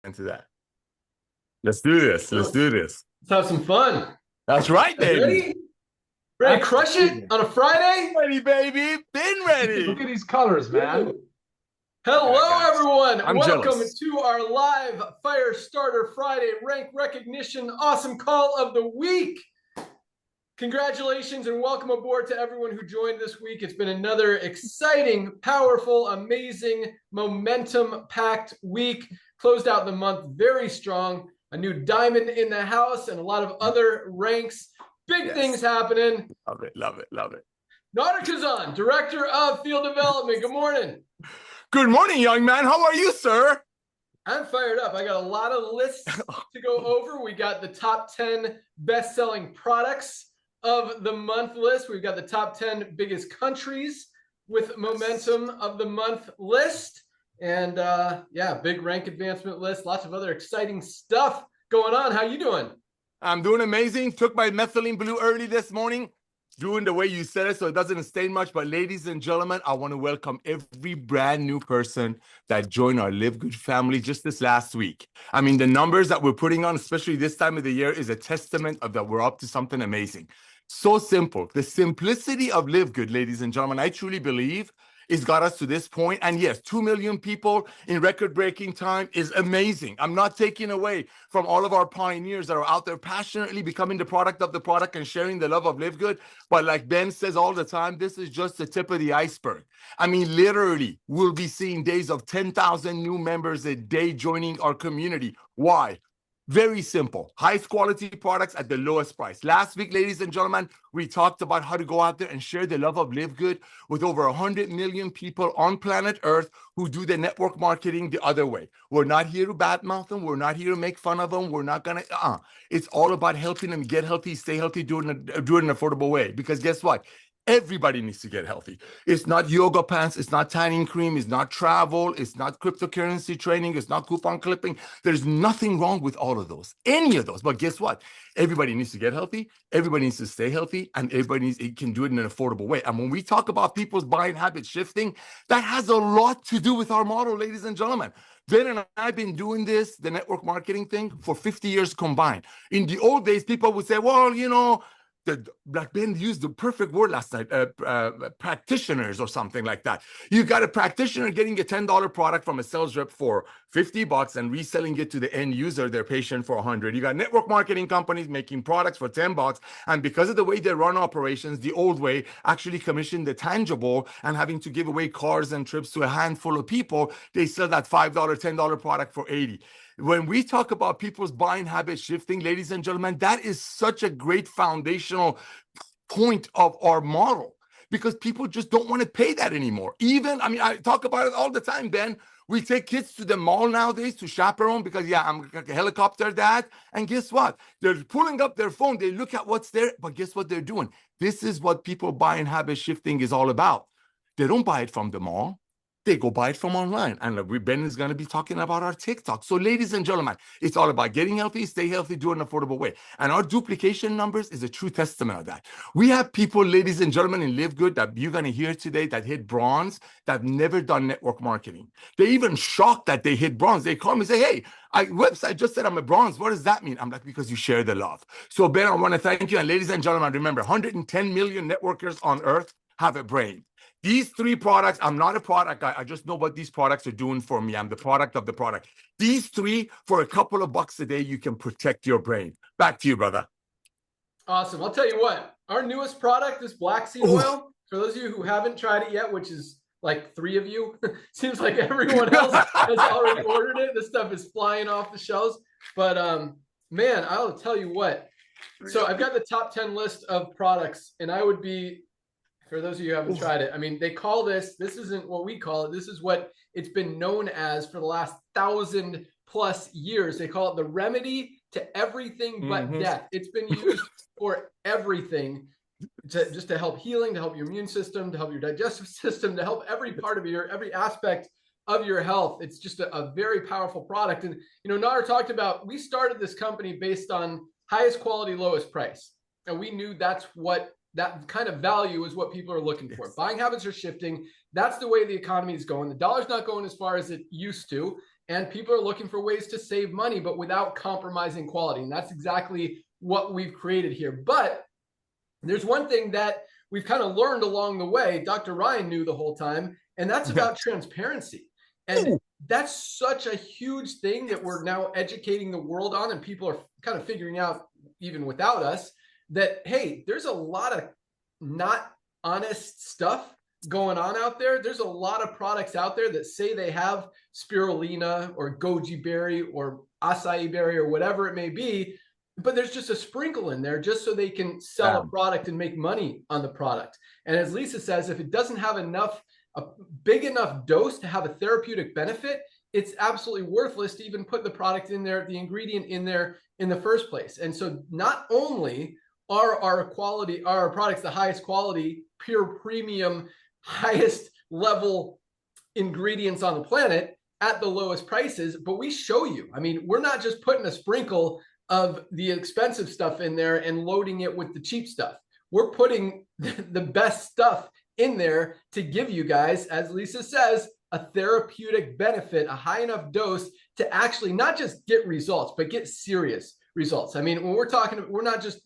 into that. Let's do this. Let's do this. Let's have some fun. That's right, baby. Ready? Ready to crush it on a Friday? Ready, baby. Been ready. Look at these colors, man. Hello, everyone. I'm Welcome jealous. to our live Firestarter Friday rank recognition awesome call of the week. Congratulations and welcome aboard to everyone who joined this week. It's been another exciting, powerful, amazing, momentum-packed week. Closed out the month very strong. A new diamond in the house and a lot of other ranks. Big things happening. Love it, love it, love it. Nader Kazan, Director of Field Development. Good morning. Good morning, young man. How are you, sir? I'm fired up. I got a lot of lists to go over. We got the top 10 best-selling products of the month list. We've got the top 10 biggest countries with momentum of the month list. And yeah, big rank advancement list. Lots of other exciting stuff going on. How you doing? I'm doing amazing. Took my methylene blue early this morning. Doing the way you said it so it doesn't stain much. But ladies and gentlemen, I want to welcome every brand new person that joined our LiveGood family just this last week. I mean, the numbers that we're putting on, especially this time of the year, is a testament of that we're up to something amazing. So simple. The simplicity of LiveGood, ladies and gentlemen, I truly believe it's got us to this point. And yes, 2 million people in record-breaking time is amazing. I'm not taking away from all of our pioneers that are out there passionately becoming the product of the product and sharing the love of LiveGood. But like Ben says all the time, this is just the tip of the iceberg. I mean, literally, we'll be seeing days of 10,000 new members a day joining our community. Why? Very simple. Highest quality products at the lowest price. Last week, ladies and gentlemen, we talked about how to go out there and share the love of LiveGood with over 100 million people on planet Earth who do the network marketing the other way. We're not here to badmouth them. We're not here to make fun of them. We're not going to, It's all about helping them get healthy, stay healthy, do it in an affordable way. Because guess what? Everybody needs to get healthy. It's not yoga pants. It's not tanning cream. It's not travel. It's not cryptocurrency trading. It's not coupon clipping. There's nothing wrong with all of those, any of those. But guess what? Everybody needs to get healthy. Everybody needs to stay healthy. And everybody can do it in an affordable way. And when we talk about people's buying habits shifting, that has a lot to do with our model, ladies and gentlemen. Ben and I have been doing this, the network marketing thing, for 50 years combined. In the old days, people would say, well, you know, Black Ben used the perfect word last night, practitioners or something like that. You got a practitioner getting a $10 product from a sales rep for $50 and reselling it to the end user, their patient, for $100. You got network marketing companies making products for $10. And because of the way they run operations, the old way, actually commission the tangible and having to give away cars and trips to a handful of people, they sell that $5, $10 product for $80. When we talk about people's buying habits shifting, ladies and gentlemen, that is such a great foundational point of our model because people just don't want to pay that anymore. Even, I mean, I talk about it all the time, Ben. We take kids to the mall nowadays to chaperone because, yeah, I'm like a helicopter dad. And guess what? They're pulling up their phone. They look at what's there, but guess what they're doing? This is what people buying habit shifting is all about. They don't buy it from the mall. They go buy it from online. And Ben is going to be talking about our TikTok. So ladies and gentlemen, it's all about getting healthy, stay healthy, do it in an affordable way. And our duplication numbers is a true testament of that. We have people, ladies and gentlemen, in LiveGood that you're going to hear today that hit bronze that have never done network marketing. They're even shocked that they hit bronze. They call me and say, hey, website just said I'm a bronze. What does that mean? I'm like, because you share the love. So Ben, I want to thank you. And ladies and gentlemen, remember, 110 million networkers on earth have a brain. These three products, I'm not a product guy. I just know what these products are doing for me. I'm the product of the product. These three, for a couple of bucks a day, you can protect your brain. Back to you, brother. Awesome. I'll tell you what, our newest product is black seed oil. For those of you who haven't tried it yet, which is like 3 of you, seems like everyone else has already ordered it. This stuff is flying off the shelves. But man, I'll tell you what. So I've got the top 10 list of products, and I would be, for those of you who haven't tried it, I mean, they call this isn't what we call it. This is what it's been known as for the last 1,000+ years. They call it the remedy to everything but death. It's been used for everything, just to help healing, to help your immune system, to help your digestive system, to help every part of every aspect of your health. It's just a very powerful product. And, you know, Nader talked about, we started this company based on highest quality, lowest price. And we knew that's what that kind of value is what people are looking for. Buying habits are shifting. That's the way the economy is going. The dollar's not going as far as it used to. and people are looking for ways to save money, but without compromising quality. And that's exactly what we've created here. But there's one thing that we've kind of learned along the way. Dr. Ryan knew the whole time, and that's about transparency. And that's such a huge thing that we're now educating the world on, and people are kind of figuring out, even without us, that, hey, there's a lot of not honest stuff going on out there. There's a lot of products out there that say they have spirulina or goji berry or acai berry or whatever it may be, but there's just a sprinkle in there just so they can sell a product and make money on the product. And as Lisa says, if it doesn't have a big enough dose to have a therapeutic benefit, it's absolutely worthless to even put the product in there, the ingredient in there in the first place. And so not only are our products the highest quality, pure premium, highest level ingredients on the planet at the lowest prices, but we show you. I mean, we're not just putting a sprinkle of the expensive stuff in there and loading it with the cheap stuff. We're putting the best stuff in there to give you guys, as Lisa says, a therapeutic benefit, a high enough dose to actually not just get results, but get serious results. I mean, when we're talking,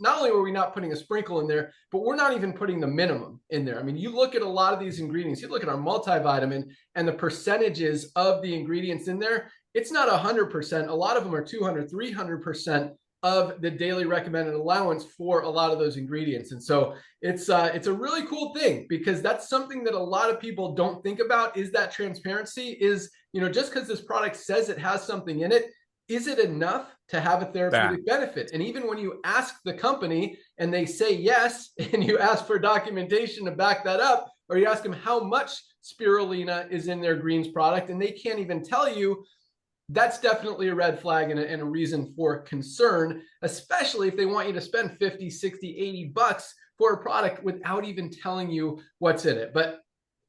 not only are we not putting a sprinkle in there, but we're not even putting the minimum in there. I mean, you look at a lot of these ingredients, you look at our multivitamin and the percentages of the ingredients in there, it's not 100%. A lot of them are 200, 300% of the daily recommended allowance for a lot of those ingredients. And so it's a really cool thing, because that's something that a lot of people don't think about, is that transparency is, just because this product says it has something in it, is it enough to have a therapeutic benefit? And even when you ask the company and they say yes, and you ask for documentation to back that up, or you ask them how much spirulina is in their greens product, and they can't even tell you, that's definitely a red flag and a reason for concern, especially if they want you to spend 50, 60, 80 bucks for a product without even telling you what's in it. But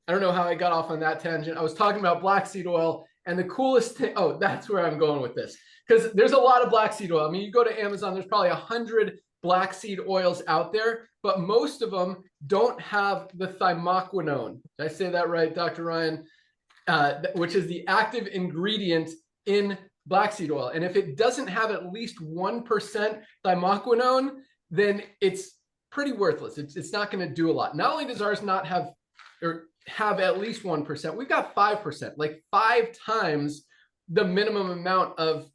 I don't know how I got off on that tangent. I was talking about black seed oil, and the coolest thing, that's where I'm going with this, because there's a lot of black seed oil. I mean, you go to Amazon, there's probably 100 black seed oils out there, but most of them don't have the thymoquinone. Did I say that right, Dr. Ryan? Which is the active ingredient in black seed oil. And if it doesn't have at least 1% thymoquinone, then it's pretty worthless. It's not going to do a lot. Not only does ours not have, or have at least 1%, we've got 5%, like 5 times the minimum amount of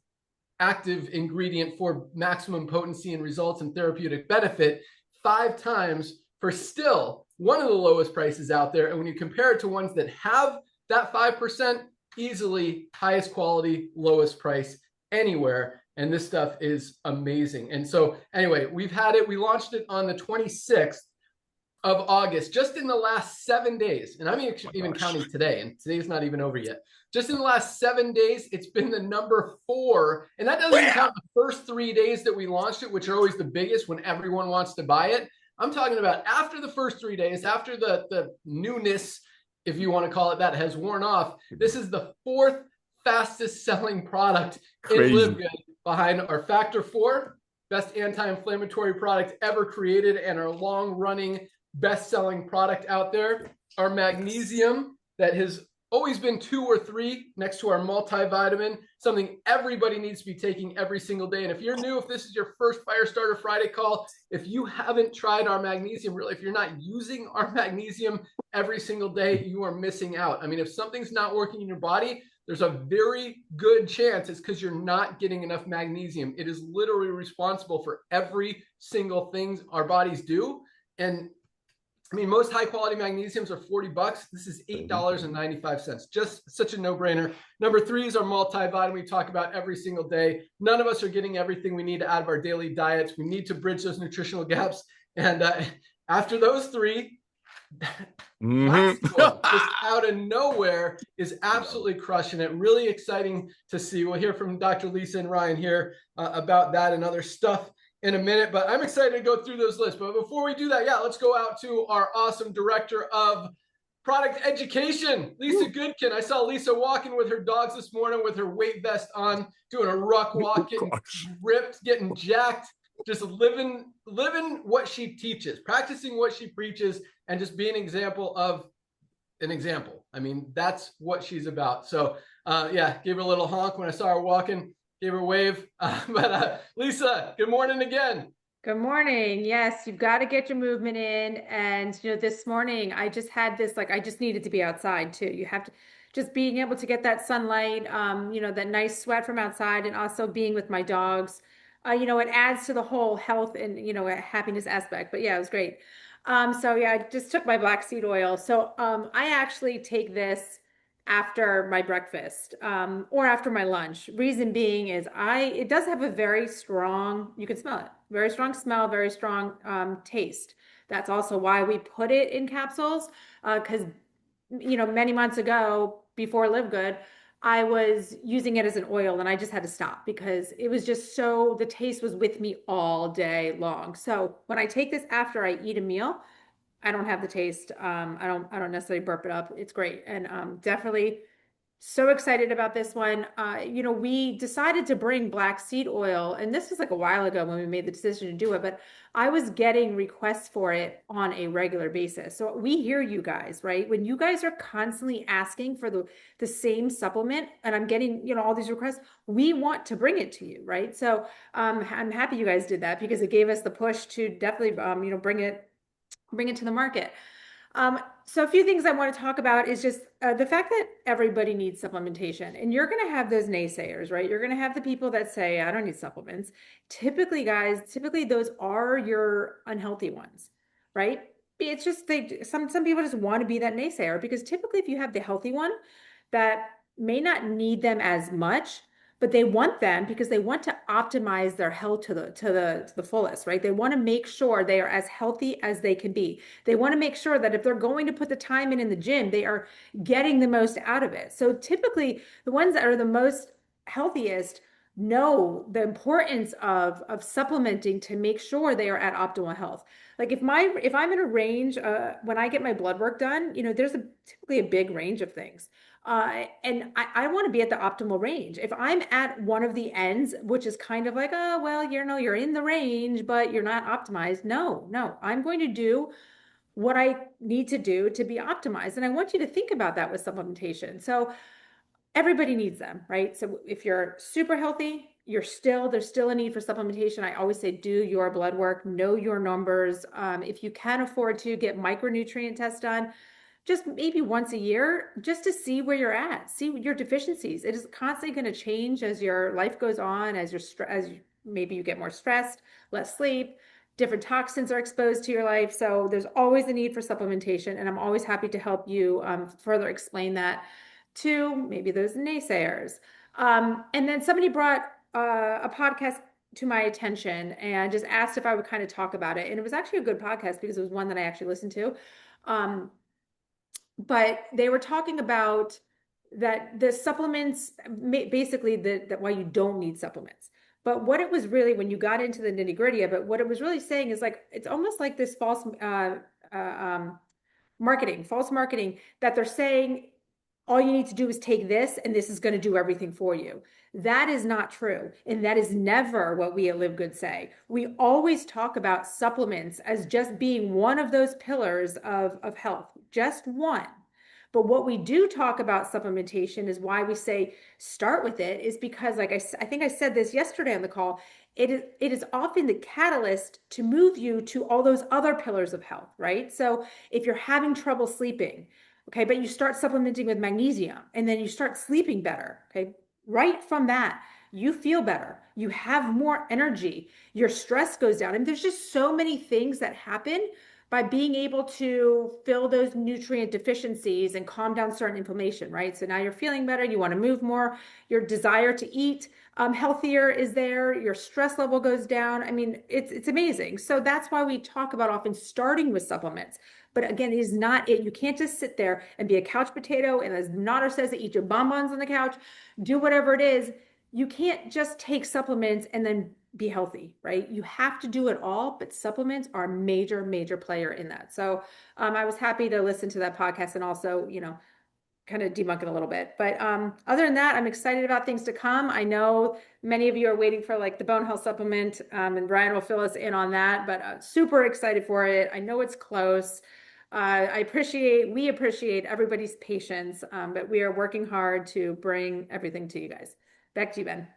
active ingredient for maximum potency and results and therapeutic benefit, 5 times for still one of the lowest prices out there. And when you compare it to ones that have that 5%, easily highest quality, lowest price anywhere. And this stuff is amazing. And so anyway, we launched it on the 26th of August, just in the last 7 days. And I'm even counting today, and today's not even over yet. Just in the last 7 days, it's been the number 4. And that doesn't even count the first 3 days that we launched it, which are always the biggest when everyone wants to buy it. I'm talking about after the first 3 days, after the newness, if you want to call it that, has worn off. This is the 4th fastest selling product in LiveGood, behind our Factor 4, best anti-inflammatory product ever created, and our long-running best-selling product out there. Our magnesium, that has always been 2 or 3 next to our multivitamin, something everybody needs to be taking every single day. And if you're new, if this is your first Firestarter Friday call, if you haven't tried our magnesium, really, if you're not using our magnesium every single day, you are missing out. I mean, if something's not working in your body, there's a very good chance it's because you're not getting enough magnesium. It is literally responsible for every single thing our bodies do. And I mean, most high quality magnesiums are 40 bucks. This is $8.95. Just such a no-brainer. Number 3 is our multivitamin we talk about every single day. None of us are getting everything we need out of our daily diets. We need to bridge those nutritional gaps. And after those 3, just out of nowhere is absolutely crushing it. Really exciting to see. We'll hear from Dr. Lisa and Ryan here about that and other stuff in a minute, but I'm excited to go through those lists. But before we do that, let's go out to our awesome director of product education, Lisa Goodkin. I saw Lisa walking with her dogs this morning with her weight vest on, doing a ruck walk, getting ripped, getting jacked, just living what she teaches, practicing what she preaches, and just being an example of an example. I mean, that's what she's about. So Yeah, gave her a little honk when I saw her walking, gave her a wave. Lisa, good morning again. Good morning. Yes, you've got to get your movement in. And, this morning I just had this, like, I just needed to be outside too. You have to just being able to get that sunlight, that nice sweat from outside, and also being with my dogs. It adds to the whole health and, happiness aspect. But yeah, it was great. So yeah, I just took my black seed oil. So I actually take this after my breakfast or after my lunch. Reason being is it does have a very strong, you can smell it, very strong smell, very strong taste. That's also why we put it in capsules because, many months ago before LiveGood, I was using it as an oil and I just had to stop because it was just the taste was with me all day long. So when I take this after I eat a meal, I don't have the taste. I don't necessarily burp it up. It's great. And definitely so excited about this one. We decided to bring black seed oil, and this was like a while ago when we made the decision to do it, but I was getting requests for it on a regular basis. So we hear you guys, right? When you guys are constantly asking for the same supplement, and I'm getting, all these requests, we want to bring it to you, right? So I'm happy you guys did that because it gave us the push to definitely, bring it to the market. So a few things I want to talk about is just the fact that everybody needs supplementation, and you're going to have those naysayers, right? You're going to have the people that say, I don't need supplements. Typically, guys, those are your unhealthy ones, right? It's just some people just want to be that naysayer because typically if you have the healthy one that may not need them as much, but they want them because they want to optimize their health to the fullest, right? They want to make sure they are as healthy as they can be. They want to make sure that if they're going to put the time in the gym, they are getting the most out of it. So typically the ones that are the most healthiest know the importance of supplementing to make sure they are at optimal health. Like if I'm in a range, when I get my blood work done, there's typically a big range of things. And I want to be at the optimal range. If I'm at one of the ends, which is kind of like, oh, well, you're in the range, but you're not optimized. No, I'm going to do what I need to do to be optimized. And I want you to think about that with supplementation. So everybody needs them, right? So if you're super healthy, there's still a need for supplementation. I always say, do your blood work, know your numbers. If you can afford to get micronutrient tests done, just maybe once a year, just to see where you're at, see your deficiencies. It is constantly going to change as your life goes on, maybe you get more stressed, less sleep, different toxins are exposed to your life. So there's always a need for supplementation, and I'm always happy to help you further explain that to maybe those naysayers. And then somebody brought a podcast to my attention and just asked if I would kind of talk about it. And it was actually a good podcast because it was one that I actually listened to. But they were talking about that the supplements, basically that why you don't need supplements. But what it was really, when you got into the nitty gritty of it, what it was really saying is like, it's almost like this false marketing that they're saying, all you need to do is take this and this is going to do everything for you. That is not true. And that is never what we at LiveGood say. We always talk about supplements as just being one of those pillars of health, just one. But what we do talk about supplementation is why we say start with it is because, like I think I said this yesterday on the call, it is often the catalyst to move you to all those other pillars of health, right? So if you're having trouble sleeping, okay, but you start supplementing with magnesium and then you start sleeping better, okay? Right from that, you feel better. You have more energy. Your stress goes down. And there's just so many things that happen by being able to fill those nutrient deficiencies and calm down certain inflammation, right? So now you're feeling better. You want to move more. Your desire to eat healthier is there. Your stress level goes down. I mean, it's amazing. So that's why we talk about often starting with supplements. But again, it is not it. You can't just sit there and be a couch potato. And as Nader says, eat your bonbons on the couch, do whatever it is. You can't just take supplements and then be healthy, right? You have to do it all, but supplements are a major player in that. So I was happy to listen to that podcast and also, kind of debunk it a little bit. But other than that, I'm excited about things to come. I know many of you are waiting for like the bone health supplement, and Brian will fill us in on that, but super excited for it. I know it's close. we appreciate everybody's patience, but we are working hard to bring everything to you guys. Back to you, Ben.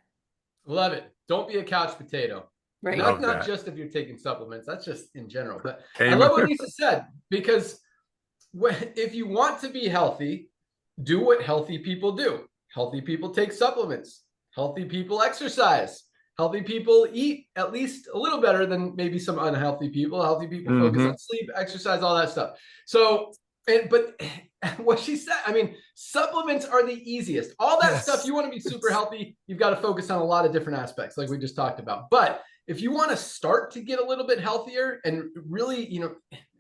Love it. Don't be a couch potato. Right. And that's Love not that. just if you're taking supplements. That's just in general. But Amen. I love what Lisa said, because if you want to be healthy, do what healthy people do. Healthy people take supplements. Healthy people exercise. Healthy people eat at least a little better than maybe some unhealthy people. Healthy people focus on sleep, exercise, all that stuff. So, but what she said, I mean, supplements are the easiest. All that stuff, you want to be super healthy, you've got to focus on a lot of different aspects, like we just talked about. But if you want to start to get a little bit healthier and really, you know,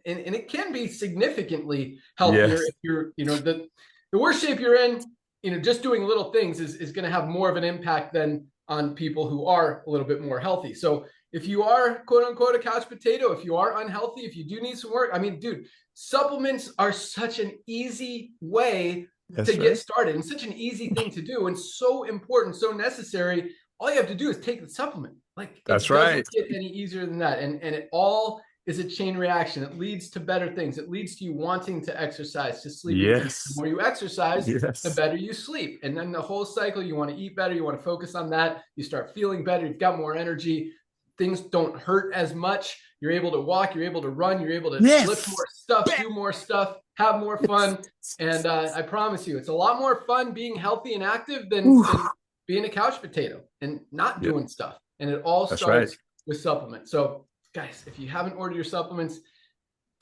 and it can be significantly healthier if you're, you know, the worse shape you're in, you know, just doing little things is going to have more of an impact than on people who are a little bit more healthy. So if you are quote unquote a couch potato, if you are unhealthy, if you do need some work, I mean, dude, supplements are such an easy way to get started and such an easy thing to do and so important, so necessary. All you have to do is take the supplement. Like, it doesn't get any easier than that. And it all is a chain reaction. It leads to better things. It leads to you wanting to exercise, to sleep. The more you exercise, the better you sleep. And then the whole cycle, you want to eat better. You want to focus on that. You start feeling better. You've got more energy. Things don't hurt as much. You're able to walk. You're able to run. You're able to lift more stuff, do more stuff, have more fun. And I promise you, it's a lot more fun being healthy and active than being a couch potato and not doing stuff. And it all starts with supplements. So guys, if you haven't ordered your supplements,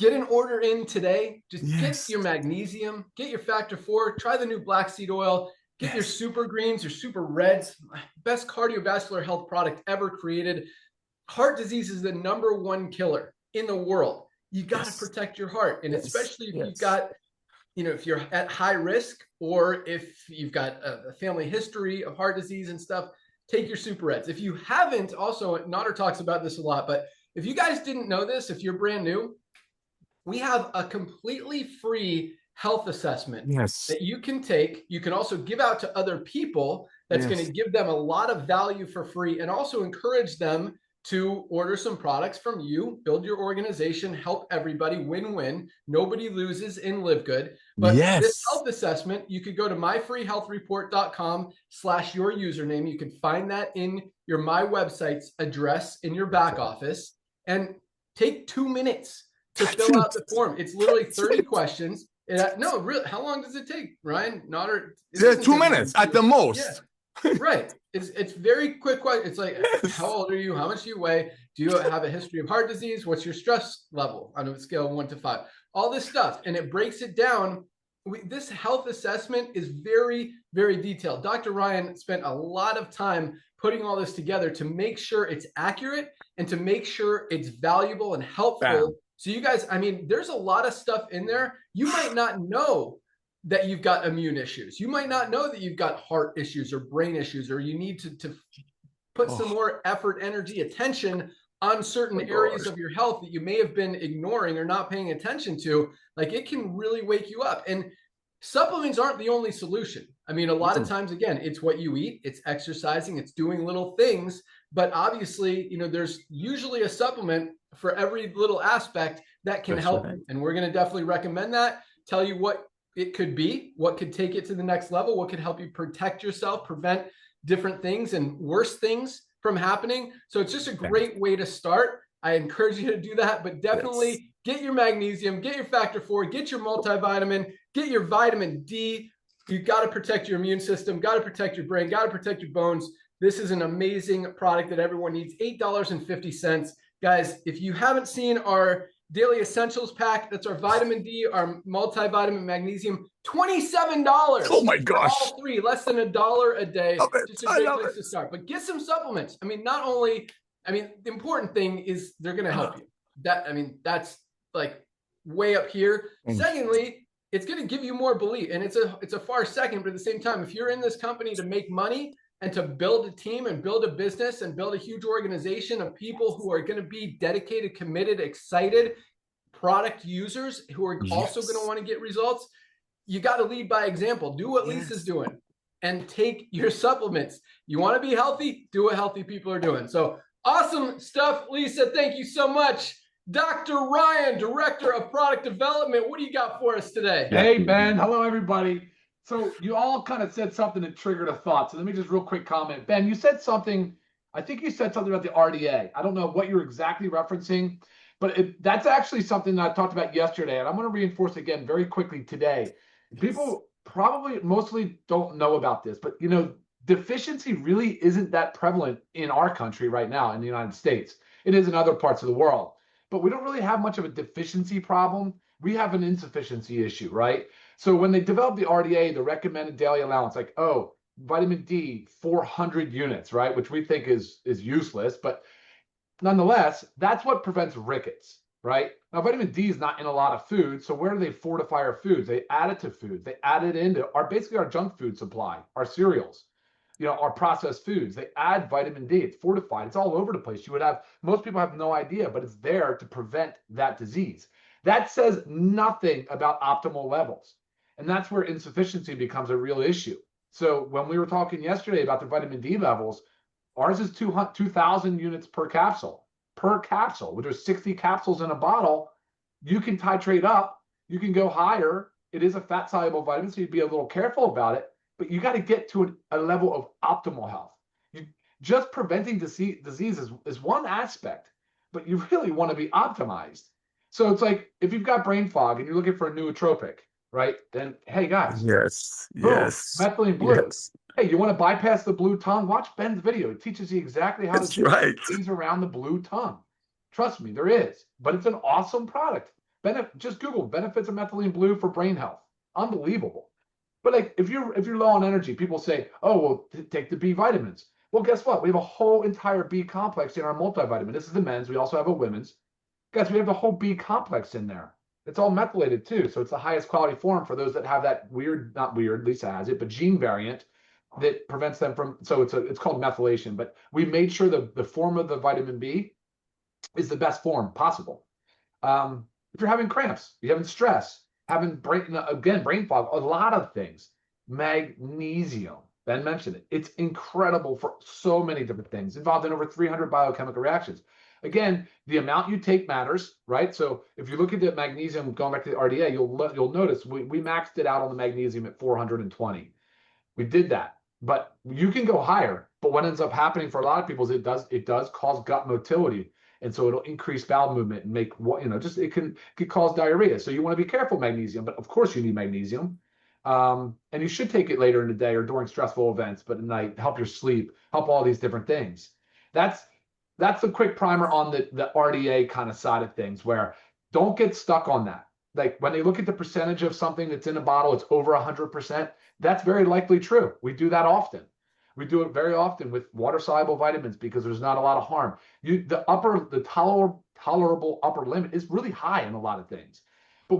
get an order in today. Just get your magnesium, get your factor 4, try the new black seed oil, get your super greens, your super reds, best cardiovascular health product ever created. Heart disease is the #1 killer in the world. You got to protect your heart. And especially if you've got, you know, if you're at high risk or if you've got a family history of heart disease and stuff, take your super reds. If you haven't, also, Nader talks about this a lot, but if you guys didn't know this, if you're brand new, we have a completely free health assessment that you can take. You can also give out to other people. That's going to give them a lot of value for free and also encourage them to order some products from you, build your organization, help everybody, win-win. Nobody loses in LiveGood. But this health assessment, you could go to myfreehealthreport.com/your username. You can find that in your My Website's address in your back office and take 2 minutes to fill out the form. It's literally 30 questions. No, really, how long does it take, Ryan? Nader? 2 minutes at the most. Right. It's very quick. It's like, how old are you? How much do you weigh? Do you have a history of heart disease? What's your stress level on a scale of 1 to 5? All this stuff. And it breaks it down. This health assessment is very, very detailed. Dr. Ryan spent a lot of time putting all this together to make sure it's accurate and to make sure it's valuable and helpful. So you guys, I mean, there's a lot of stuff in there. You might not know that you've got immune issues. You might not know that you've got heart issues or brain issues, or you need to put some more effort, energy, attention on certain areas of your health that you may have been ignoring or not paying attention to. Like, it can really wake you up. And supplements aren't the only solution. I mean, a lot of times, again, it's what you eat, it's exercising, it's doing little things. But obviously, you know, there's usually a supplement for every little aspect that can help you. And we're going to definitely recommend that, tell you what it could be, what could take it to the next level, what could help you protect yourself, prevent different things and worse things from happening. So it's just a great way to start. I encourage you to do that, but definitely get your magnesium, get your factor 4, get your multivitamin, get your vitamin D. You've got to protect your immune system, got to protect your brain, got to protect your bones. This is an amazing product that everyone needs. $8.50. Guys, if you haven't seen our Daily Essentials pack, that's our vitamin D, our multivitamin, magnesium, $27. Oh my gosh. All three, less than $1 a day. Just a great place to start. But get some supplements. I mean, not only, I mean, the important thing is they're going to help you. That, I mean, that's like way up here. Secondly, it's going to give you more belief. And it's a far second, but at the same time, if you're in this company to make money and to build a team and build a business and build a huge organization of people who are going to be dedicated, committed, excited product users who are also going to want to get results, you got to lead by example. Do what Lisa's doing and take your supplements. You want to be healthy? Do what healthy people are doing. So awesome stuff, Lisa. Thank you so much. Dr. Ryan, Director of Product Development. What do you got for us today? Hey, Ben. Hello, everybody. So you all kind of said something that triggered a thought. So let me just real quick comment. Ben, you said something, I think you said something about the RDA. I don't know what you're exactly referencing, but that's actually something that I talked about yesterday. And I'm going to reinforce again very quickly today. People probably mostly don't know about this, but deficiency really isn't that prevalent in our country right now in the United States. It is in other parts of the world, but we don't really have much of a deficiency problem. We have an insufficiency issue, right? So when they developed the RDA, the recommended daily allowance, like, oh, vitamin D, 400 units, right? Which we think is useless, but nonetheless, that's what prevents rickets, right? Now, vitamin D is not in a lot of food, so where do they fortify our foods? They add it to foods. They add it into basically our junk food supply, our cereals, our processed foods. They add vitamin D. It's fortified. It's all over the place. Most people have no idea, but it's there to prevent that disease. That says nothing about optimal levels. And that's where insufficiency becomes a real issue. So when we were talking yesterday about the vitamin D levels, ours is 2,000 units per capsule, which there's 60 capsules in a bottle. You can titrate up. You can go higher. It is a fat-soluble vitamin, so you'd be a little careful about it. But you got to get to a level of optimal health. Just preventing disease is one aspect, but you really want to be optimized. So it's like if you've got brain fog and you're looking for a nootropic, right? Then, hey, guys. Yes. Boom, Yes. methylene blue. Yes. Hey, you want to bypass the blue tongue? Watch Ben's video. It teaches you exactly how to do things around the blue tongue. Trust me, there is. But it's an awesome product. Just Google benefits of methylene blue for brain health. Unbelievable. But like if you're low on energy, people say, oh, well, take the B vitamins. Well, guess what? We have a whole entire B complex in our multivitamin. This is the men's. We also have a women's. Guys, we have the whole B complex in there. It's all methylated too. So it's the highest quality form for those that have that not weird, Lisa has it, but gene variant that prevents them from, so it's called methylation. But we made sure the form of the vitamin B is the best form possible. If you're having cramps, you're having stress, having brain fog, a lot of things. Magnesium, Ben mentioned it. It's incredible for so many different things, involved in over 300 biochemical reactions. Again, the amount you take matters, right? So if you look at the magnesium, going back to the RDA, you'll notice we maxed it out on the magnesium at 420. We did that, but you can go higher. But what ends up happening for a lot of people is it does cause gut motility. And so it'll increase bowel movement and make it could cause diarrhea. So you want to be careful magnesium, but of course you need magnesium. And you should take it later in the day or during stressful events, but at night, help your sleep, help all these different things. That's a quick primer on the RDA kind of side of things, where don't get stuck on that. Like when they look at the percentage of something that's in a bottle, it's over 100%. That's very likely true. We do that often. We do it very often with water-soluble vitamins because there's not a lot of harm. The tolerable upper limit is really high in a lot of things. But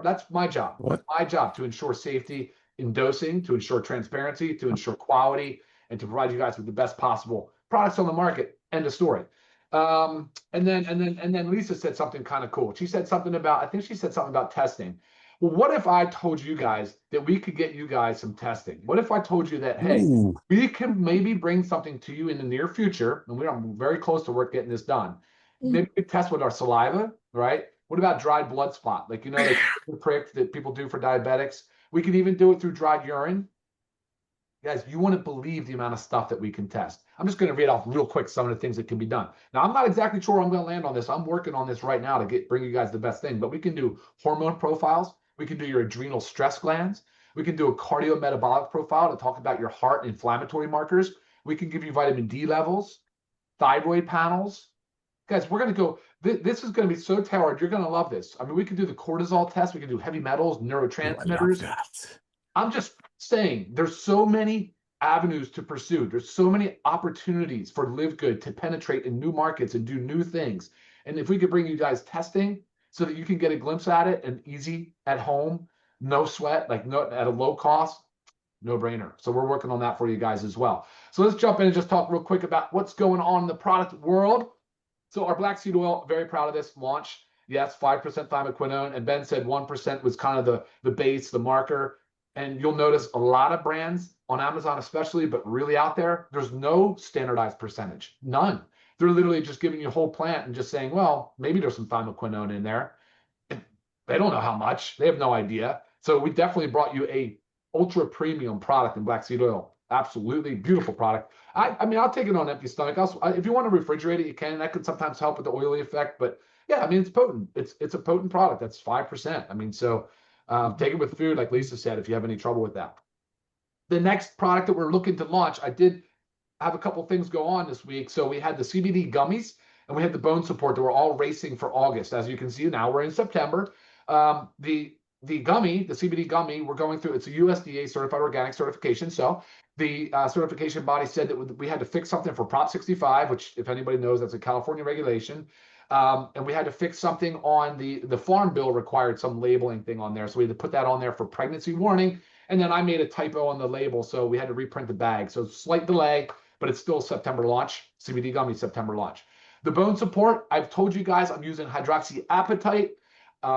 that's my job. It's my job to ensure safety in dosing, to ensure transparency, to ensure quality, and to provide you guys with the best possible products on the market. End of story. And then Lisa said something kind of cool. She said something about testing. Well, what if I told you guys that we could get you guys some testing? What if I told you that, hey, we can maybe bring something to you in the near future, and we're very close to getting this done. Maybe we could test with our saliva, right? What about dried blood spot? Like, the prick that people do for diabetics. We could even do it through dried urine. Guys, you wouldn't believe the amount of stuff that we can test. I'm just going to read off real quick some of the things that can be done. Now, I'm not exactly sure where I'm going to land on this. I'm working on this right now to bring you guys the best thing. But we can do hormone profiles. We can do your adrenal stress glands. We can do a cardiometabolic profile to talk about your heart inflammatory markers. We can give you vitamin D levels, thyroid panels. Guys, we're going to go. This is going to be so tailored. You're going to love this. I mean, we can do the cortisol test. We can do heavy metals, neurotransmitters. I'm just saying there's so many avenues to pursue. There's so many opportunities for LiveGood to penetrate in new markets and do new things. And if we could bring you guys testing so that you can get a glimpse at it and easy at home, no sweat, at a low cost, no brainer. So we're working on that for you guys as well. So let's jump in and just talk real quick about what's going on in the product world. So our black seed oil, very proud of this launch. Yes, 5% thymoquinone. And Ben said 1% was kind of the base, the marker. And you'll notice a lot of brands on Amazon especially, but really out there, there's no standardized percentage. None. they're literally just giving you a whole plant and just saying, well, maybe there's some thymoquinone in there. They don't know how much. They have no idea. So we definitely brought you a ultra premium product in black seed oil. Absolutely beautiful product. I mean, I'll take it on empty stomach. If you want to refrigerate it, you can. That could sometimes help with the oily effect. But yeah, I mean, it's potent. It's a potent product. That's 5%. I mean, so take it with food, like Lisa said, if you have any trouble with that. The next product that we're looking to launch, I did have a couple things go on this week. So we had the CBD gummies and we had the bone support that were all racing for August. As you can see now, we're in September. The gummy, the CBD gummy, we're going through, it's a USDA certified organic certification. So the certification body said that we had to fix something for Prop 65, which if anybody knows, that's a California regulation. And we had to fix something on the farm bill required some labeling thing on there. So we had to put that on there for pregnancy warning. And then I made a typo on the label. So we had to reprint the bag. So slight delay, but it's still September launch. CBD gummy September launch. The bone support, I've told you guys I'm using hydroxyapatite.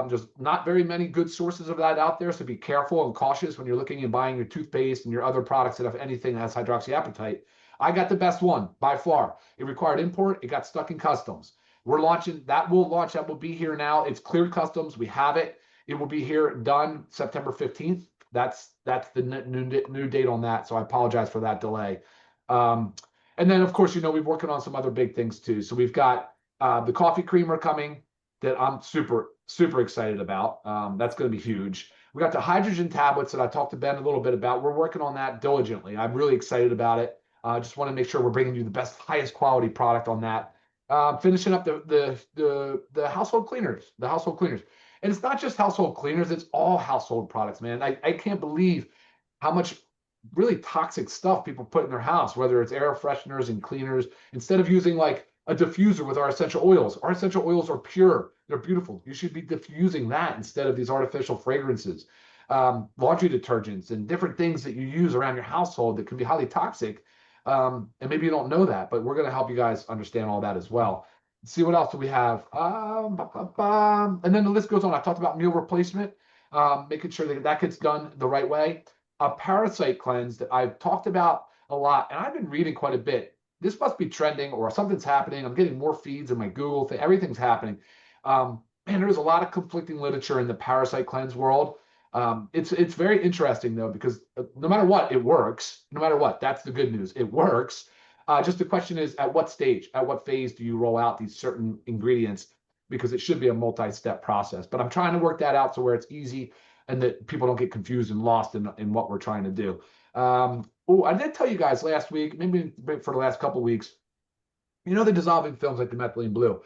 There's not very many good sources of that out there, so be careful and cautious when you're looking and buying your toothpaste and your other products that have anything that has hydroxyapatite. I got the best one by far. It required import. It got stuck in customs. We're launching. That will launch. That will be here now. It's cleared customs. We have it. It will be here done September 15th. That's the new date on that. So I apologize for that delay. And then, of course, we're working on some other big things too. So we've got the coffee creamer coming that I'm super excited about. That's going to be huge. We got the hydrogen tablets that I talked to Ben a little bit about. We're working on that diligently. I'm really excited about it. I just want to make sure we're bringing you the best, highest quality product on that. Finishing up the household cleaners, And it's not just household cleaners, it's all household products, man. I can't believe how much really toxic stuff people put in their house, whether it's air fresheners and cleaners, instead of using like a diffuser with our essential oils. Our essential oils are pure. They're beautiful. You should be diffusing that instead of these artificial fragrances. Laundry detergents and different things that you use around your household that can be highly toxic. And maybe you don't know that, but we're going to help you guys understand all that as well. Let's see, what else do we have? And then the list goes on. I talked about meal replacement, making sure that gets done the right way. A parasite cleanse that I've talked about a lot, and I've been reading quite a bit. This must be trending or something's happening. I'm getting more feeds in my Google thing. Everything's happening. And there's a lot of conflicting literature in the parasite cleanse world. It's very interesting though, because no matter what, it works. No matter what, that's the good news. It works. Just the question is, at what stage, at what phase do you roll out these certain ingredients? Because it should be a multi-step process. But I'm trying to work that out so where it's easy and that people don't get confused and lost in what we're trying to do. I did tell you guys last week, maybe for the last couple of weeks, the dissolving films like the methylene blue.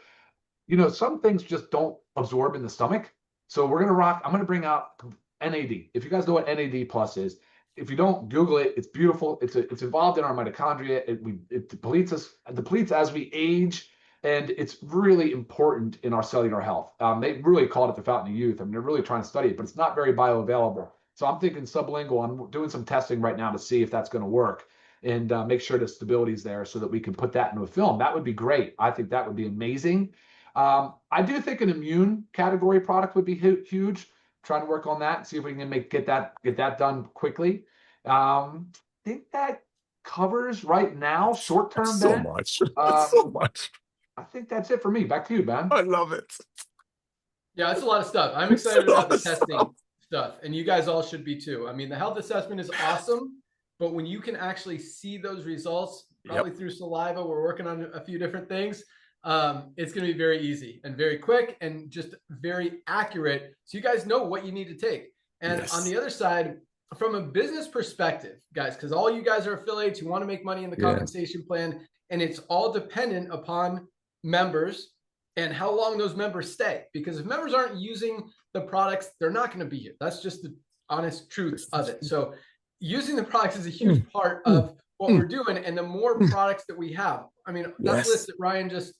Some things just don't absorb in the stomach. So we're I'm going to bring out NAD. If you guys know what NAD plus is, if you don't, Google it. It's beautiful. It's involved in our mitochondria. It depletes as we age, and it's really important in our cellular health. They really called it the fountain of youth. I mean, they're really trying to study it, but it's not very bioavailable. So I'm thinking sublingual. I'm doing some testing right now to see if that's going to work and make sure the stability is there so that we can put that into a film. That would be great. I think that would be amazing. I do think an immune category product would be huge. Trying to work on that and see if we can get that done quickly. I think that covers right now short-term. So much. So much. I think that's it for me. Back to you, Ben. I love it. Yeah, it's a lot of stuff. I'm excited about the testing stuff, and you guys all should be too. I mean, the health assessment is awesome, but when you can actually see those results, probably through saliva, we're working on a few different things. It's going to be very easy and very quick and just very accurate. So you guys know what you need to take. And on the other side, from a business perspective, guys, because all you guys are affiliates, you want to make money in the compensation plan, and it's all dependent upon members and how long those members stay. Because if members aren't using the products, they're not going to be here. That's just the honest truth of it. So using the products is a huge part of what we're doing. And the more products that we have, I mean, that list that Ryan just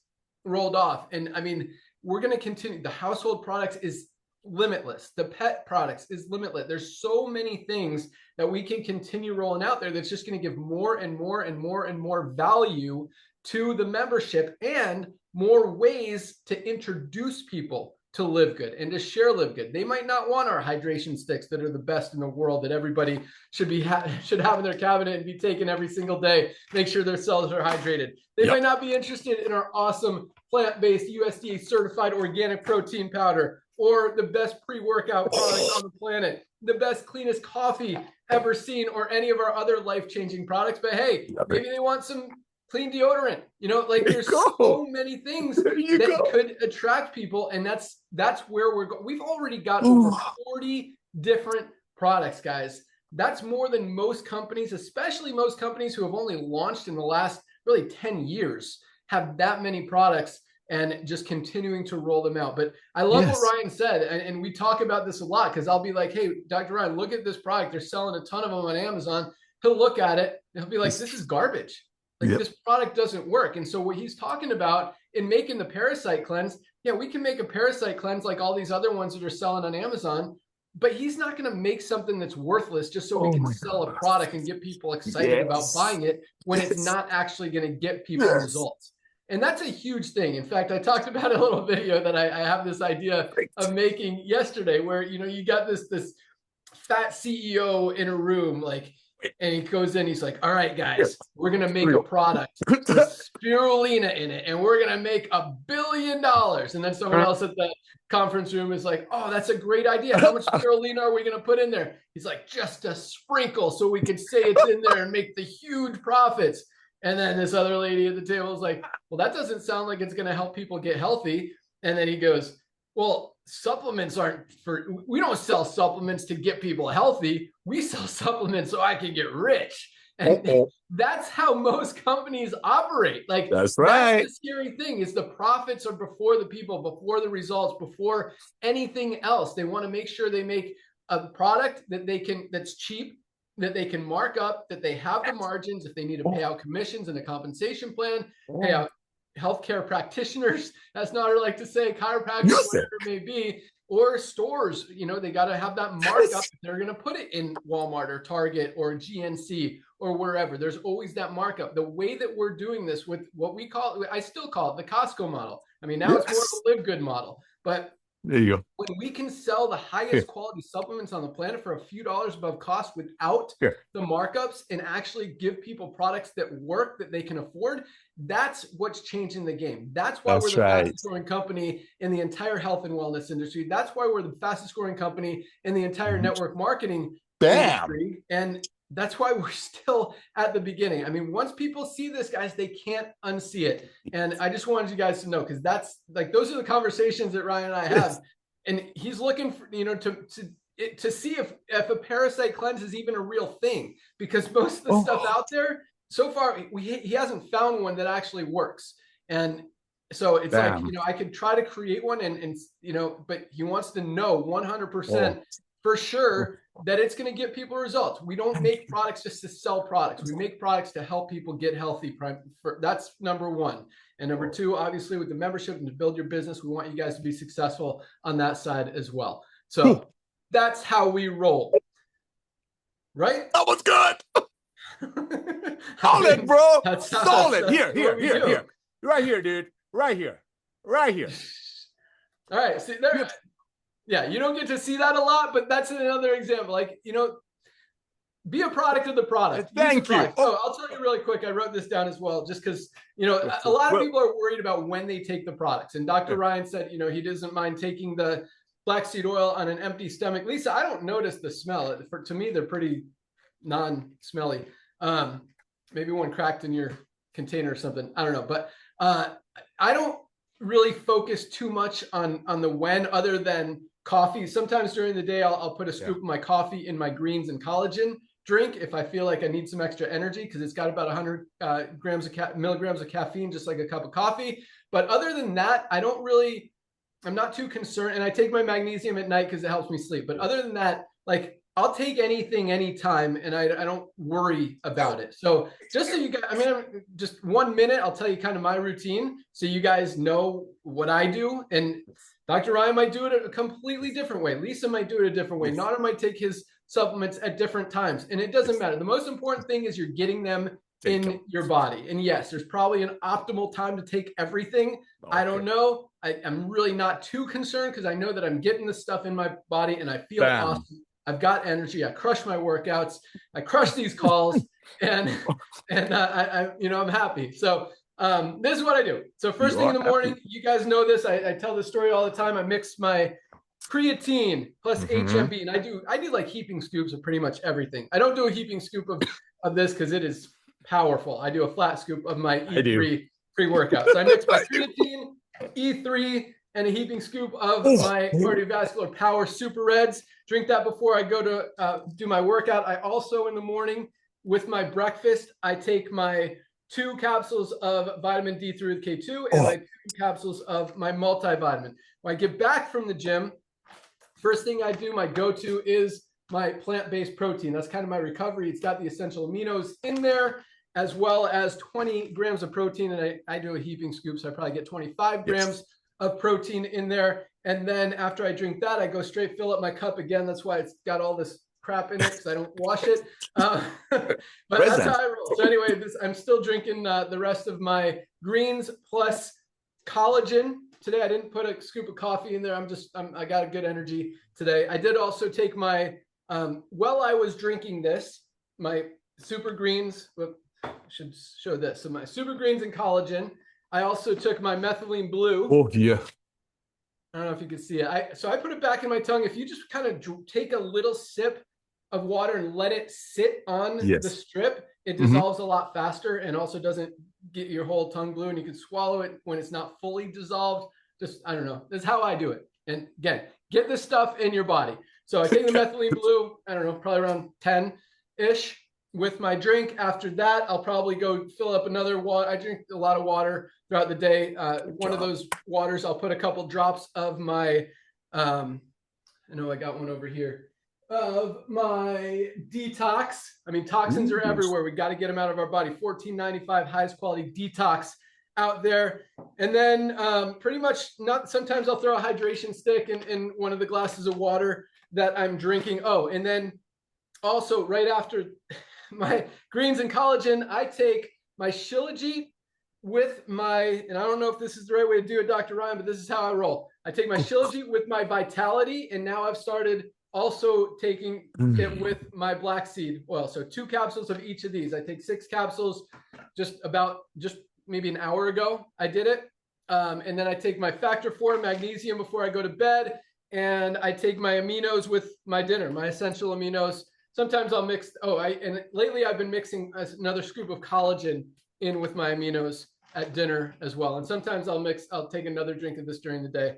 rolled off. And I mean, we're going to continue. The household products is limitless. The pet products is limitless. There's so many things that we can continue rolling out there that's just going to give more and more and more and more value to the membership and more ways to introduce people to LiveGood and to share LiveGood. They might not want our hydration sticks that are the best in the world that everybody should have in their cabinet and be taken every single day. Make sure their cells are hydrated. They might not be interested in our awesome plant-based USDA certified organic protein powder or the best pre-workout product on the planet, the best, cleanest coffee ever seen, or any of our other life-changing products. But hey, maybe they want some clean deodorant. You know, like there's so many things that could attract people, and that's where we're going. We've already got over 40 different products, guys. That's more than most companies, especially most companies who have only launched in the last really 10 years, have that many products and just continuing to roll them out. But I love what Ryan said, and we talk about this a lot, because I'll be like, hey, Dr. Ryan, look at this product. They're selling a ton of them on Amazon. He'll look at it and he'll be like, this is garbage. Like this product doesn't work. And so what he's talking about in making the parasite cleanse, we can make a parasite cleanse like all these other ones that are selling on Amazon, but he's not going to make something that's worthless just so we can sell a product and get people excited about buying it when it's not actually going to get people results. And that's a huge thing. In fact, I talked about a little video that I have this idea of making yesterday, where, you know, you got this fat CEO in a room, like, and he goes in, he's like, all right, guys, we're going to make a product with spirulina in it, and we're going to make $1 billion. And then someone else at the conference room is like, oh, that's a great idea. How much spirulina are we going to put in there? He's like, just a sprinkle so we could say it's in there and make the huge profits. And then this other lady at the table is like, well, that doesn't sound like it's going to help people get healthy. And then he goes, well, supplements we don't sell supplements to get people healthy. We sell supplements so I can get rich. And that's how most companies operate. Like, that's right. That's the scary thing, is the profits are before the people, before the results, before anything else. They want to make sure they make a product that's cheap, that they can mark up, that they have the margins if they need to pay out commissions and a compensation plan, pay out healthcare practitioners, that's not what I like to say, chiropractors, whatever it may be, or stores. You know, they got to have that markup. They're going to put it in Walmart or Target or GNC or wherever. There's always that markup. The way that we're doing this with what we call, I still call it the Costco model. I mean, now it's more of a LiveGood model, but there you go. When we can sell the highest quality supplements on the planet for a few dollars above cost without the markups, and actually give people products that work, that they can afford, that's what's changing the game. That's why we're the fastest growing company in the entire health and wellness industry. That's why we're the fastest growing company in the entire network marketing industry. And that's why we're still at the beginning. I mean, once people see this, guys, they can't unsee it. And I just wanted you guys to know, because that's like, those are the conversations that Ryan and I have. And he's looking for, you know, to see if a parasite cleanse is even a real thing, because most of the stuff out there so far, he hasn't found one that actually works. And so it's like, you know, I could try to create one and you know, but he wants to know 100% for sure that it's going to get people results. We don't make products just to sell products. We make products to help people get healthy. That's number one. And number two, obviously, with the membership and to build your business, we want you guys to be successful on that side as well. So that's how we roll. Right? That was good. Solid, bro. Solid. Here. Right here, dude. Right here. All right. See there. Yeah, you don't get to see that a lot, but that's another example. Like, you know, be a product of the product. Thank you. Oh, I'll tell you really quick. I wrote this down as well, just because, you know, a lot of people are worried about when they take the products. And Dr. Ryan said, you know, he doesn't mind taking the black seed oil on an empty stomach. Lisa, I don't notice the smell. To me, they're pretty non-smelly. Maybe one cracked in your container or something. I don't know. But I don't really focus too much on the when, other than coffee. Sometimes during the day, I'll put a scoop of my coffee in my greens and collagen drink if I feel like I need some extra energy, because it's got about 100 milligrams of caffeine, just like a cup of coffee. But other than that, I'm not too concerned. And I take my magnesium at night because it helps me sleep. But other than that, like, I'll take anything, anytime, and I don't worry about it. So just so you guys, I mean, just 1 minute, I'll tell you kind of my routine so you guys know what I do. And Dr. Ryan might do it a completely different way. Lisa might do it a different way. Nader might take his supplements at different times. And it doesn't matter. The most important thing is you're getting them in your body. And yes, there's probably an optimal time to take everything. I don't know. I'm really not too concerned because I know that I'm getting this stuff in my body and I feel awesome. I've got energy. I crush my workouts. I crush these calls, and I I'm happy. So this is what I do. So first thing in the morning, you guys know this. I tell this story all the time. I mix my creatine plus HMB, and I do like heaping scoops of pretty much everything. I don't do a heaping scoop of this because it is powerful. I do a flat scoop of my E3 pre-workout. So I mix my creatine, E3, and a heaping scoop of my cardiovascular power super reds. Drink that before I go to do my workout. I also in the morning with my breakfast, I take my 2 capsules of vitamin D3 with K2 and my 2 capsules of my multivitamin. When I get back from the gym, first thing I do, my go-to is my plant-based protein. That's kind of my recovery. It's got the essential aminos in there, as well as 20 grams of protein. And I do a heaping scoop, so I probably get 25 grams of protein in there. And then after I drink that, I go straight fill up my cup again. That's why it's got all this crap in it because I don't wash it. But that's how I roll. So anyway, I'm still drinking the rest of my greens plus collagen. Today I didn't put a scoop of coffee in there. I got a good energy today. I did also take my while I was drinking this, my super greens. I should show this. So my super greens and collagen. I also took my methylene blue. Oh yeah. I don't know if you can see it. So I put it back in my tongue. If you just kind of take a little sip of water and let it sit on the strip, it dissolves a lot faster and also doesn't get your whole tongue blue, and you can swallow it when it's not fully dissolved. Just, I don't know. That's how I do it. And again, get this stuff in your body. So I take the methylene blue, I don't know, probably around 10-ish with my drink. After that, I'll probably go fill up another water. I drink a lot of water throughout the day. One of those waters, I'll put a couple drops of my, I know I got one over here, of my detox. I mean, toxins are everywhere. We got to get them out of our body. $14.95, highest quality detox out there. And then pretty much sometimes I'll throw a hydration stick in one of the glasses of water that I'm drinking. Oh, and then also right after my greens and collagen, I take my Shilajit with my, and I don't know if this is the right way to do it, Dr. Ryan, but this is how I roll. I take my Shilajit with my Vitality, and now I've started also taking it with my black seed oil. So 2 capsules of each of these. I take 6 capsules just maybe an hour ago. I did it. And then I take my factor 4 magnesium before I go to bed. And I take my aminos with my dinner, my essential aminos. Sometimes I'll mix, and lately I've been mixing another scoop of collagen in with my aminos at dinner as well. And sometimes I'll take another drink of this during the day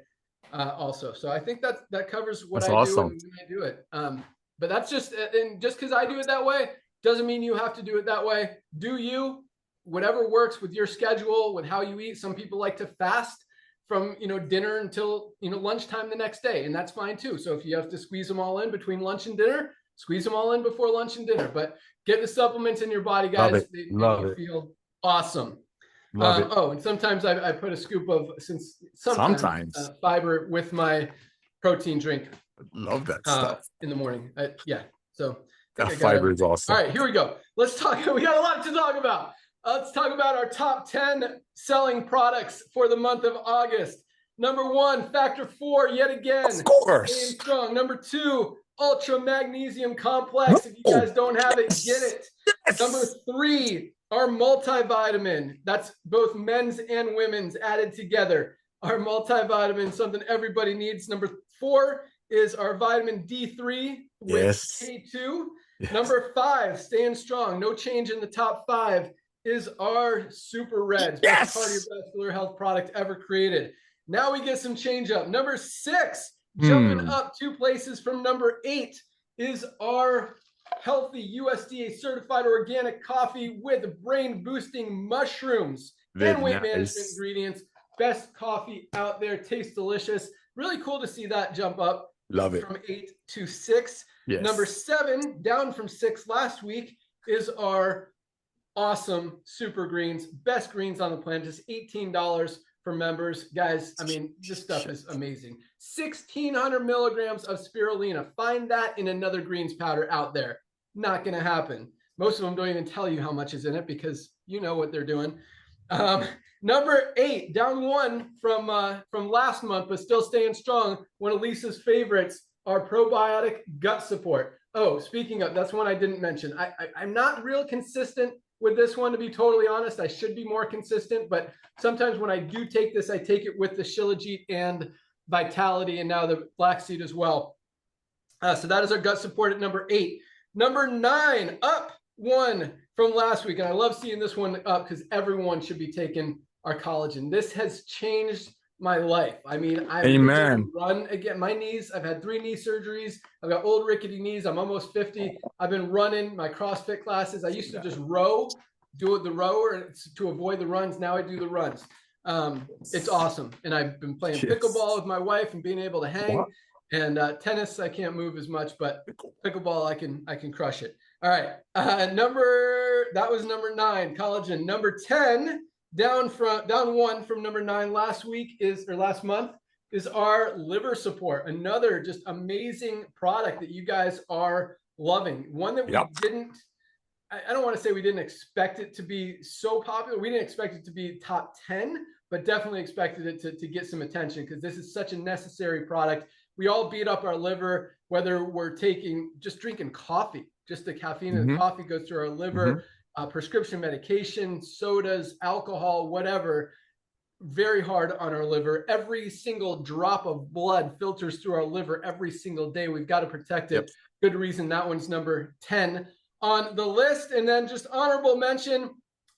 also. So I think that covers what I do and when I do it. But that's just because I do it that way, doesn't mean you have to do it that way. Do you, whatever works with your schedule, with how you eat. Some people like to fast from, dinner until, lunchtime the next day. And that's fine too. So if you have to squeeze them all in between lunch and dinner, squeeze them all in before lunch and dinner. But get the supplements in your body, guys. They make you feel awesome. And sometimes I put a scoop of sometimes fiber with my protein drink. Love that stuff in the morning. So that fiber is awesome. All right, here we go. Let's talk. We got a lot to talk about. Let's talk about our top 10 selling products for the month of August. Number 1, Factor 4, yet again. Of course. Staying strong. Number 2, Ultra Magnesium Complex. If you guys don't have it, get it. Yes. Number 3, our multivitamin. That's both men's and women's added together. Our multivitamin, something everybody needs. Number 4 is our vitamin D3 with K2. Yes. Number 5, staying strong. No change in the top 5 is our Super Reds, best cardiovascular health product ever created. Now we get some change up. Number 6, jumping up 2 places from number 8, is our healthy USDA certified organic coffee with brain boosting mushrooms and weight management ingredients. Best coffee out there. Tastes delicious. Really cool to see that jump up. Love it. From 8 to 6. Yes. Number 7, down from 6 last week, is our awesome super greens. Best greens on the planet. Just $18 for members. Guys, I mean, this stuff is amazing. 1,600 milligrams of spirulina. Find that in another greens powder out there. Not going to happen. Most of them don't even tell you how much is in it because you know what they're doing. Number 8, down 1 from last month, but still staying strong. One of Lisa's favorites, our probiotic gut support. Oh, speaking of, that's one I didn't mention. I'm not real consistent with this one, to be totally honest. I should be more consistent, but sometimes when I do take this, I take it with the Shilajit and Vitality, and now the Black Seed as well. So that is our gut support at number 8. Number 9, up 1 from last week. And I love seeing this one up because everyone should be taking our collagen. This has changed my life. I mean, I'm run again. My knees, I've had 3 knee surgeries. I've got old rickety knees. I'm almost 50. I've been running my CrossFit classes. I used to just do the rower to avoid the runs. Now I do the runs. It's awesome. And I've been playing pickleball with my wife and being able to hang. And tennis, I can't move as much, but pickleball, I can crush it. All right. That was number 9, collagen. Number 10, down 1 from number 9 last month is our liver support. Another just amazing product that you guys are loving. One that we didn't, I don't want to say we didn't expect it to be so popular. We didn't expect it to be top 10, but definitely expected it to get some attention because this is such a necessary product. We all beat up our liver, whether we're just drinking coffee. Just the caffeine in the coffee goes through our liver, prescription medication, sodas, alcohol, whatever, very hard on our liver. Every single drop of blood filters through our liver every single day. We've got to protect it. Good reason that one's number 10 on the list. And then just honorable mention,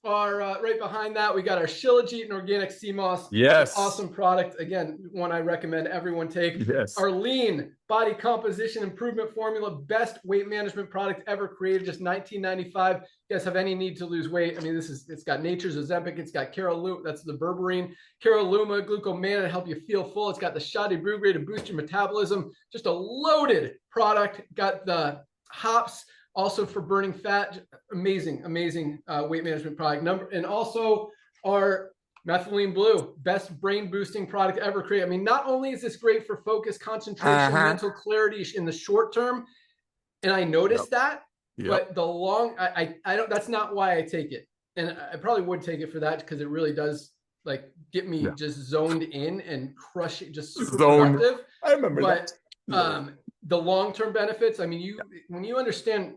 right behind that, we got our Shilajit and Organic Sea Moss. Yes. Awesome product. Again, one I recommend everyone take. Yes. Our lean body composition improvement formula, best weight management product ever created, just $19.95. You guys have any need to lose weight? I mean, it's got Nature's Ozempic. It's got Caroluma, that's the berberine, Caroluma, glucomannan to help you feel full. It's got the Shadi Brugre to boost your metabolism. Just a loaded product. Got the hops, also for burning fat. Amazing weight management product. And also our methylene blue, best brain boosting product ever created. I mean, not only is this great for focus, concentration, mental clarity in the short term, and I noticed that, but the long, I don't, that's not why I take it. And I probably would take it for that because it really does like get me just zoned in and crush it, just super productive. I remember that. The long-term benefits, I mean, when you understand,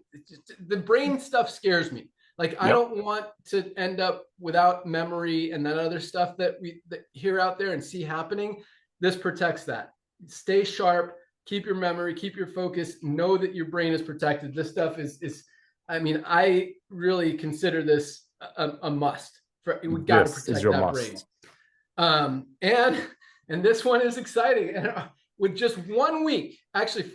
the brain stuff scares me. Like, I don't want to end up without memory and that other stuff that we hear out there and see happening. This protects that. Stay sharp, keep your memory, keep your focus, know that your brain is protected. This stuff is I mean, I really consider this a must. We got to protect that brain. And this one is exciting. And with just 1 week, actually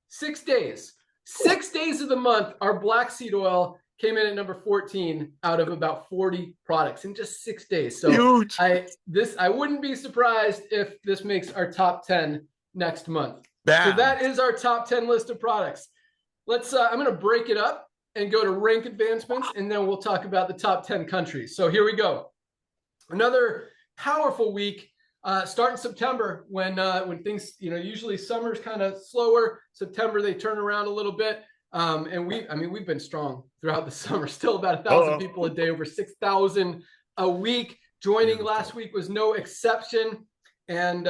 6 days. 6 days of the month, our black seed oil came in at number 14 out of about 40 products in just 6 days. So huge. I wouldn't be surprised if this makes our top 10 next month. Bam. So that is our top 10 list of products. Let's I'm going to break it up and go to rank advancements, and then we'll talk about the top 10 countries. So here we go. Another powerful week. Start in September when things, usually summer's kind of slower. September, they turn around a little bit. And we've been strong throughout the summer, still about 1,000 people a day, over 6,000 a week. Joining last week was no exception. And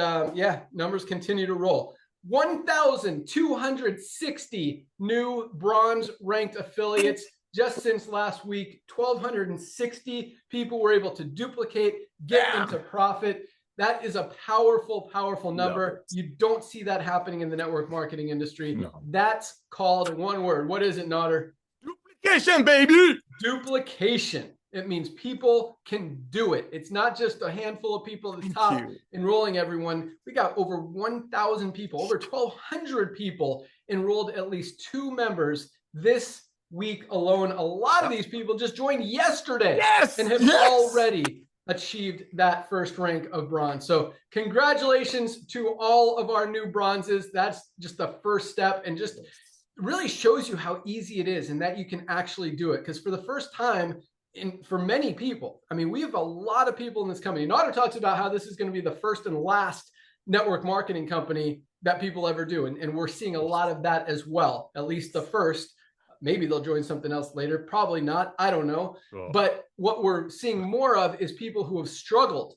numbers continue to roll. 1,260 new bronze ranked affiliates just since last week. 1,260 people were able to duplicate, get into profit. That is a powerful, powerful number. You don't see that happening in the network marketing industry. No. That's called one word. What is it, Nader? Duplication, baby. Duplication. It means people can do it. It's not just a handful of people at the top enrolling everyone. We got over 1,000 people, over 1,200 people enrolled at least 2 members this week alone. A lot of these people just joined yesterday and have already achieved that first rank of bronze. So congratulations to all of our new bronzes. That's just the first step, and just really shows you how easy it is and that you can actually do it. Because for the first time, for many people, I mean, we have a lot of people in this company. Nader talks about how this is going to be the first and last network marketing company that people ever do. And we're seeing a lot of that as well, at least the first. Maybe they'll join something else later. Probably not. I don't know. Oh. But what we're seeing more of is people who have struggled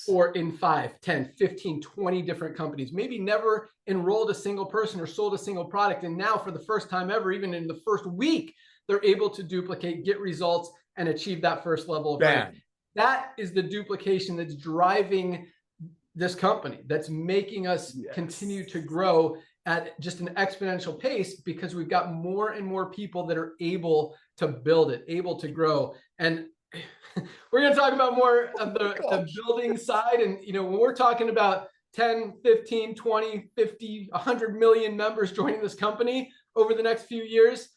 or in 5, 10, 15, 20 different companies, maybe never enrolled a single person or sold a single product. And now for the first time ever, even in the first week, they're able to duplicate, get results, and achieve that first level of rank. That is the duplication that's driving this company, that's making us continue to grow at just an exponential pace, because we've got more and more people that are able to build it, able to grow. And we're going to talk about more of the building side. And, you know, when we're talking about 10, 15, 20, 50, 100 million members joining this company over the next few years,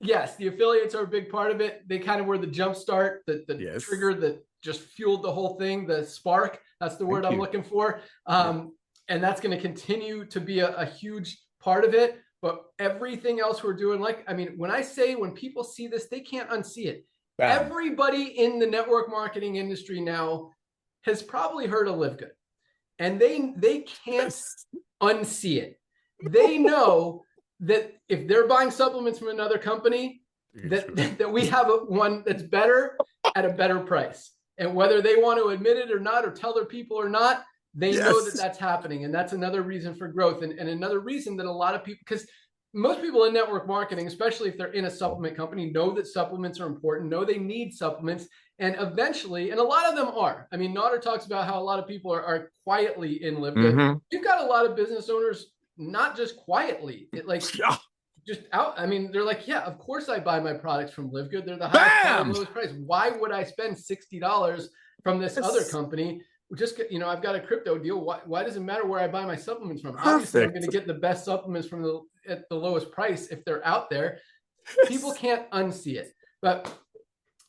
yes, the affiliates are a big part of it. They kind of were the jump start, the trigger that just fueled the whole thing, the spark. That's the word I'm looking for. And that's going to continue to be a huge part of it. But everything else we're doing, like, I mean, when people see this, they can't unsee it. Bam. Everybody in the network marketing industry now has probably heard of LiveGood, and they can't unsee it. They know that if they're buying supplements from another company, that we have one that's better at a better price. And whether they want to admit it or not, or tell their people or not, they know that that's happening. And that's another reason for growth. And another reason that a lot of people, because most people in network marketing, especially if they're in a supplement company, know that supplements are important, know they need supplements. And eventually, and a lot of them are. I mean, Nader talks about how a lot of people are quietly in LiveGood. You've got a lot of business owners, not just quietly, just out. I mean, they're like, yeah, of course I buy my products from LiveGood. They're the highest, lowest price. Why would I spend $60 from this other company? Just, you know, I've got a crypto deal. Why does it matter where I buy my supplements from? Obviously, I'm going to get the best supplements from at the lowest price if they're out there. People can't unsee it. But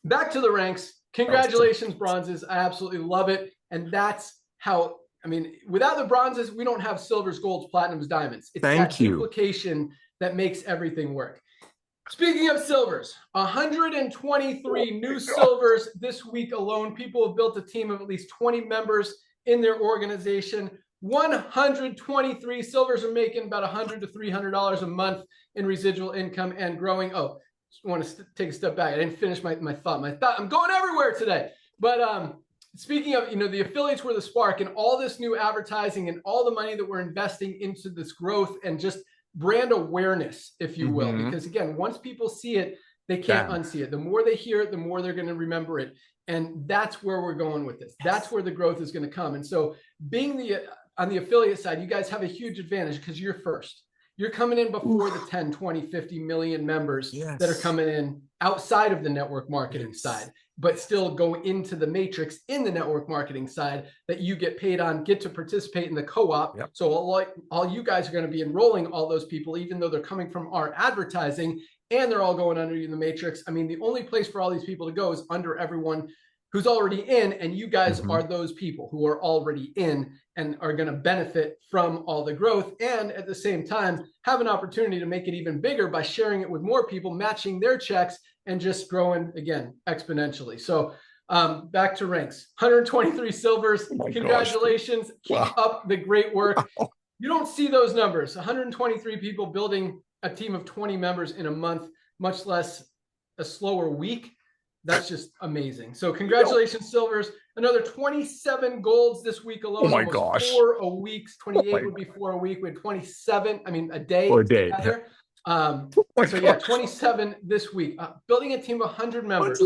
back to the ranks. Congratulations, bronzes. I absolutely love it. And that's how, I mean, without the bronzes, we don't have silvers, golds, platinums, diamonds. It's that duplication that makes everything work. Speaking of silvers, 123 new silvers this week alone. People have built a team of at least 20 members in their organization. 123 silvers are making about $100 to $300 a month in residual income and growing. Oh, just want to take a step back. I didn't finish my thought. I'm going everywhere today. But speaking of, you know, the affiliates were the spark, and all this new advertising and all the money that we're investing into this growth and just brand awareness, if you will, because again, once people see it, they can't unsee it. The more they hear it, the more they're going to remember it. And that's where we're going with this. That's where the growth is going to come. And so being on the affiliate side, you guys have a huge advantage because you're first. You're coming in before the 10, 20, 50 million members that are coming in outside of the network marketing side, but still go into the matrix in the network marketing side that you get paid on, get to participate in the co-op. So all you guys are going to be enrolling all those people, even though they're coming from our advertising and they're all going under the matrix. I mean, the only place for all these people to go is under everyone who's already in, and you guys are those people who are already in and are going to benefit from all the growth, and at the same time have an opportunity to make it even bigger by sharing it with more people, matching their checks, and just growing again exponentially. So back to ranks, 123 silvers. Congratulations. Keep up the great work. You don't see those numbers, 123 people building a team of 20 members in a month, much less a slower week. That's just amazing. So congratulations, silvers. Another 27 golds this week alone. Oh my gosh. 4 a week. 28 would be 4 a week. We had 27, a day. For a day. Together. So yeah, 27 this week. Building a team of 100 members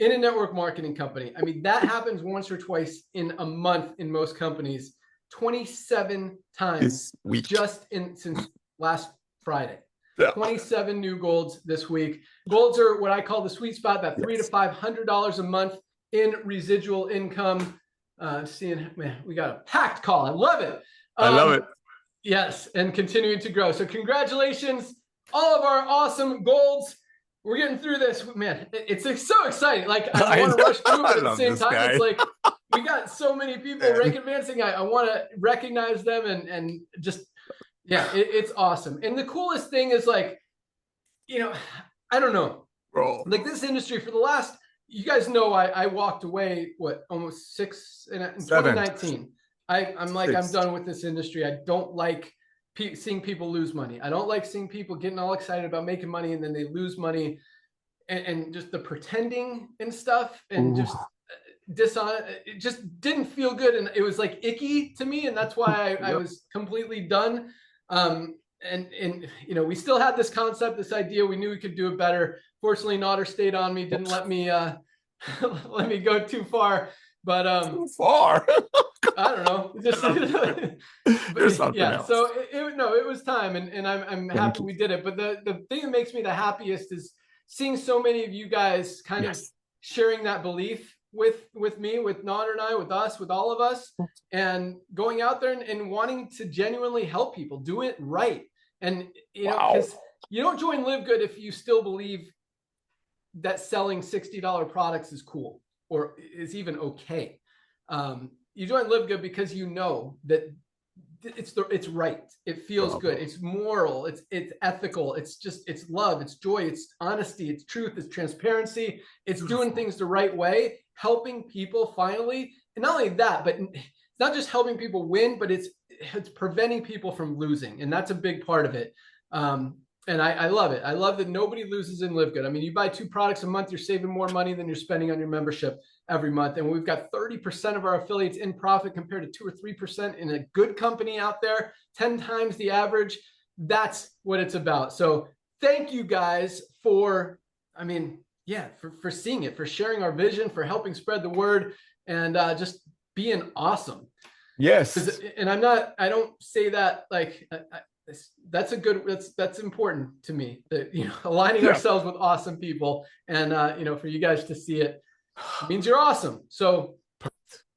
in a network marketing company. I mean, that happens once or twice in a month in most companies. 27 times just since last Friday. 27 new golds this week. Golds are what I call the sweet spot, that $300 to $500 a month in residual income. Seeing, man, we got a packed call. I love it. I love it. Yes, and continuing to grow. So congratulations, all of our awesome golds. We're getting through this, man. It's so exciting. Like I want to rush through it at the same time. It's like we got so many people rank advancing. I want to recognize them and just. Yeah, it's awesome. And the coolest thing is like, I don't know, bro. Like this industry for the last, you guys know, I walked away, almost 6 in 2019. I'm done with this industry. I don't like seeing people lose money. I don't like seeing people getting all excited about making money and then they lose money, and just the pretending and stuff, and just dishonest. It just didn't feel good, and it was like icky to me, and that's why I was completely done. And you know, we still had this concept, this idea. We knew we could do it better. Fortunately, Nodder stayed on me, didn't let me let me go too far. But too far. I don't know. Just There's something else. So it was time, and I'm happy we did it. But the thing that makes me the happiest is seeing so many of you guys kind of sharing that belief with me, with Nodder and I, with us, with all of us, and going out there and wanting to genuinely help people do it right. And you know, because you don't join LiveGood if you still believe that selling $60 products is cool or is even okay. You join LiveGood because you know that it's right. It feels good. It's moral. It's ethical. It's love. It's joy. It's honesty. It's truth. It's transparency. It's doing things the right way, helping people finally. And not only that, but it's not just helping people win, but it's preventing people from losing. And that's a big part of it. And I love it. I love that nobody loses in LiveGood. I mean, you buy 2 products a month, you're saving more money than you're spending on your membership every month. And we've got 30% of our affiliates in profit compared to 2 or 3% in a good company out there, 10 times the average. That's what it's about. So thank you guys for seeing it, for sharing our vision, for helping spread the word, and just being awesome. Yes. And I don't say that like, that's important to me, that, you know, aligning ourselves with awesome people, and you know, for you guys to see it means you're awesome. So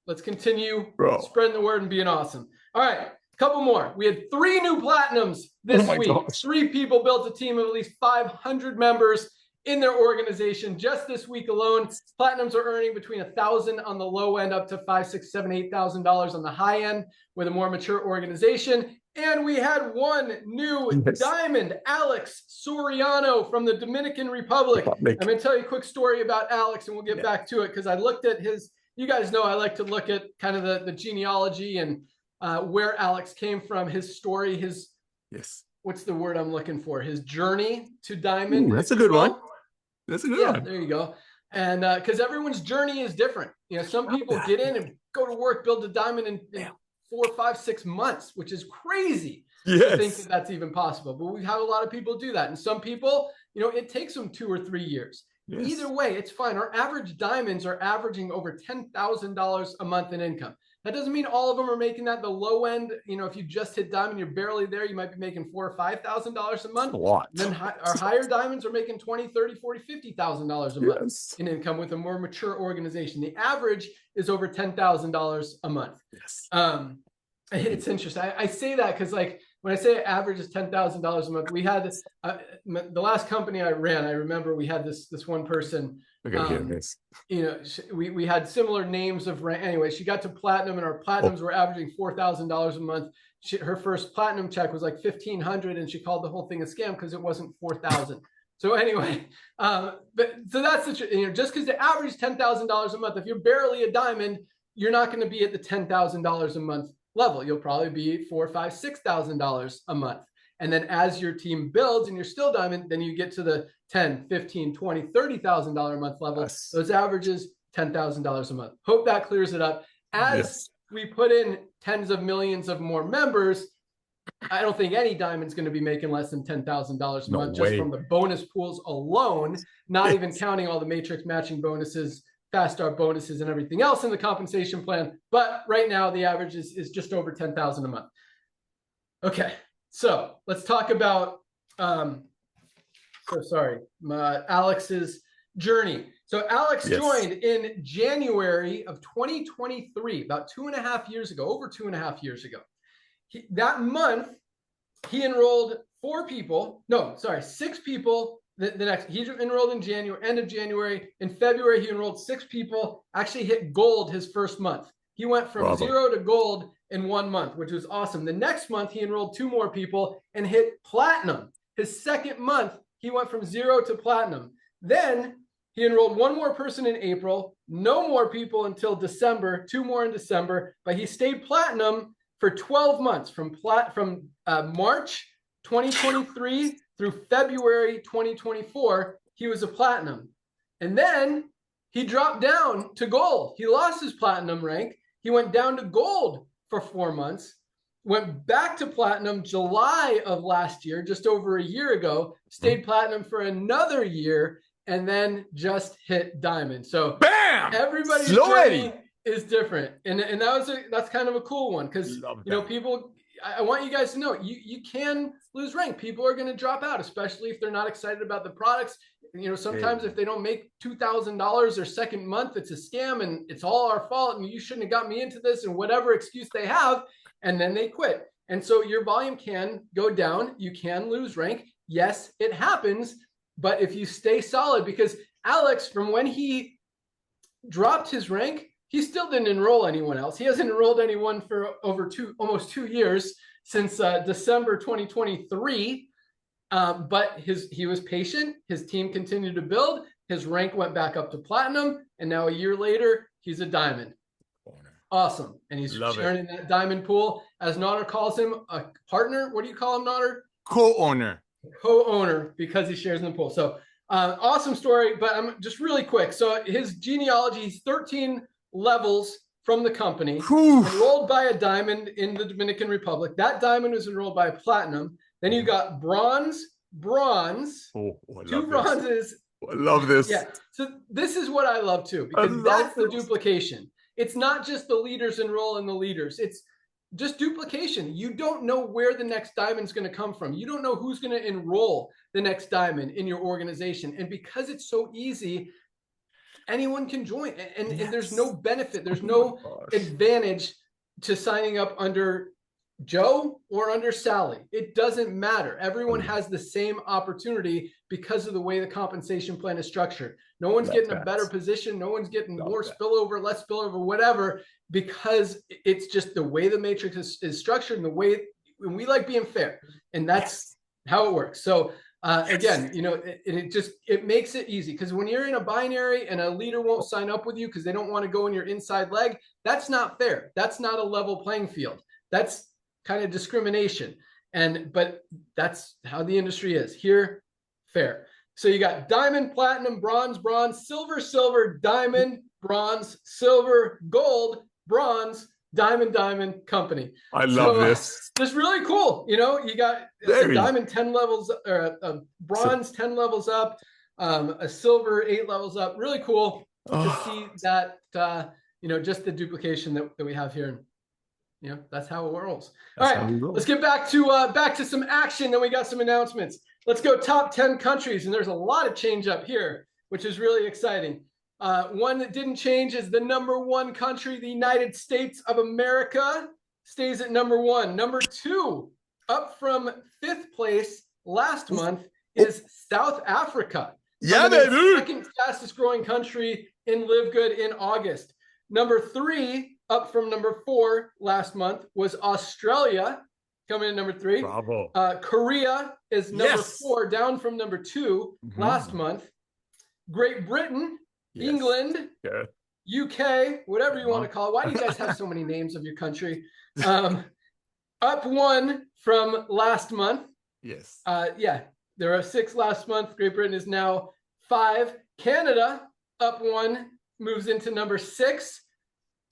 let's continue spreading the word and being awesome. All right, a couple more. We had 3 new platinums this week. Gosh. 3 people built a team of at least 500 members in their organization just this week alone. Platinums are earning between $1,000 on the low end up to $5,000, $6,000, $7,000, $8,000 on the high end with a more mature organization. And we had 1 new diamond, Alex Soriano from the Dominican Republic. I'm going to tell you a quick story about Alex, and we'll get back to it, because I looked at his, you guys know I like to look at kind of the genealogy and where Alex came from, his story, his, what's the word I'm looking for? His journey to diamond. That's a good one. That's a good one. There you go. And because everyone's journey is different. You know, some people get in and go to work, build a diamond in 4, 5, 6 months, which is crazy to think that that's even possible. But we have a lot of people do that. And some people, you know, it takes them 2 or 3 years. Either way, it's fine. Our average diamonds are averaging over $10,000 a month in income. That doesn't mean all of them are making that. The low end, you know, if you just hit diamond, you're barely there. You might be making $4,000 or $5,000 a month. A lot. And then our higher diamonds are making $20,000, $30,000, $40,000, $50,000 a month in income with a more mature organization. The average is over $10,000 a month. It's interesting. I say that because, like, when I say average is $10,000 a month, we had this, the last company I ran, I remember we had this one person, you know, we had similar names of rent. Anyway, she got to platinum, and our platinums were averaging $4,000 a month. Her first platinum check was like $1,500, and she called the whole thing a scam because it wasn't $4,000. So anyway, so that's the, you know, just because the average is $10,000 a month, if you're barely a diamond, you're not going to be at the $10,000 a month level. You'll probably be $4,000, $5,000, $6,000 a month. And then as your team builds and you're still diamond, then you get to the $10,000, $15,000, $20,000, $30,000 a month level. Those averages $10,000 a month. Hope that clears it up. As we put in tens of millions of more members, I don't think any diamond's going to be making less than $10,000 a month just from the bonus pools alone, not even counting all the matrix matching bonuses, fast start bonuses, and everything else in the compensation plan. But right now the average is just over $10,000 a month. Okay, so let's talk about Alex's journey. So Alex joined in January of 2023, about 2.5 years ago, over 2.5 years ago. That month, he enrolled 6 people. He enrolled in January, end of January. In February, he enrolled 6 people, actually hit gold his first month. He went from 0 to gold in 1 month, which was awesome. The next month, he enrolled 2 more people and hit platinum. His second month, he went from 0 to platinum. Then he enrolled 1 more person in April, no more people until December, 2 more in December, but he stayed platinum for 12 months from March 2023 through February 2024, he was a platinum. And then he dropped down to gold. He lost his platinum rank. He went down to gold for 4 months, went back to platinum July of last year, just over a year ago, stayed platinum for another year, and then just hit diamond. So bam! Everybody's journey is different. And that's kind of a cool one, because people, I want you guys to know you can lose rank. People are going to drop out, especially if they're not excited about the products. Sometimes if they don't make $2,000 their second month, it's a scam and it's all our fault and you shouldn't have got me into this, and whatever excuse they have, and then they quit. And so your volume can go down. You can lose rank. Yes, it happens. But if you stay solid, because Alex, from when he dropped his rank, he still didn't enroll anyone else. He hasn't enrolled anyone for over almost 2 years, since December 2023. But he was patient. His team continued to build. His rank went back up to platinum. And now a year later, he's a diamond. Awesome. And he's sharing in that diamond pool. As Nader calls him, a partner. What do you call him, Nader? Co-owner. Co-owner, because he shares in the pool. So awesome story, but I'm just really quick. So his genealogy, he's 13 levels from the company, enrolled by a diamond in the Dominican Republic. That diamond was enrolled by a platinum. Then you got bronze, two bronzes. I love this. Yeah. So this is what I love too, because that's the duplication. It's not just the leaders enroll in the leaders. It's just duplication. You don't know where the next diamond's going to come from. You don't know who's going to enroll the next diamond in your organization. And because it's so easy, anyone can join. And there's no benefit. There's no advantage to signing up under Joe or under Sally. It doesn't matter. Everyone has the same opportunity because of the way the compensation plan is structured. No one's getting a better position. No one's getting more spillover, less spillover, whatever, because it's just the way the matrix is structured and the way we like being fair. And that's how it works. So again, it makes it easy, because when you're in a binary and a leader won't sign up with you because they don't want to go in your inside leg, that's not fair. That's not a level playing field. That's kind of discrimination. But that's how the industry is here. Fair. So you got diamond, platinum, bronze, silver, diamond, bronze, silver, gold, bronze, diamond company. I love this. Just really cool. You got a diamond 10 levels, or a bronze 10 levels up, a silver 8 levels up. Really cool to see that, just the duplication that we have here. That's how it rolls. All right, let's get back to some action. Then we got some announcements. Let's go top 10 countries. And there's a lot of change up here, which is really exciting. One that didn't change is the number 1 country, the United States of America, stays at number 1. Number 2, up from 5th place last month, is South Africa. Yeah, baby. Second fastest growing country in LiveGood in August. Number 3, up from number 4 last month, was Australia, coming in number 3. Bravo. Korea is number 4, down from number 2 last month. Great Britain, England, UK, whatever you want to call it. Why do you guys have so many names of your country? Up 1 from last month. Yes. There are 6 last month. Great Britain is now 5. Canada, up 1, moves into number 6.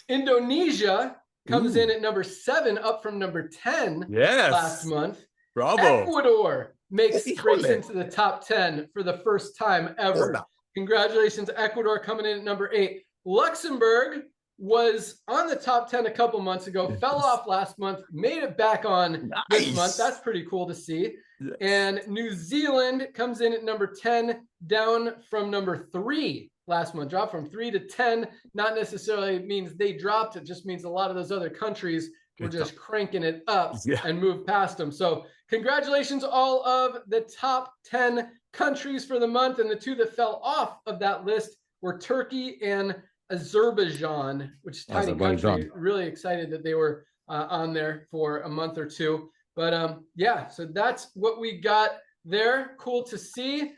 Indonesia comes in at number 7, up from number 10 last month. Bravo. Ecuador breaks into the top 10 for the first time ever. Congratulations, Ecuador, coming in at number 8. Luxembourg was on the top 10 a couple months ago, fell off last month, made it back on this month. That's pretty cool to see. Yes. And New Zealand comes in at number 10, down from number 3 last month. Dropped from 3 to 10. Not necessarily means they dropped. It just means a lot of those other countries were just cranking it up and moved past them. So congratulations, all of the top 10 countries for the month. And the 2 that fell off of that list were Turkey and Azerbaijan, which is a tiny country. Really excited that they were on there for a month or 2. But so that's what we got there. Cool to see.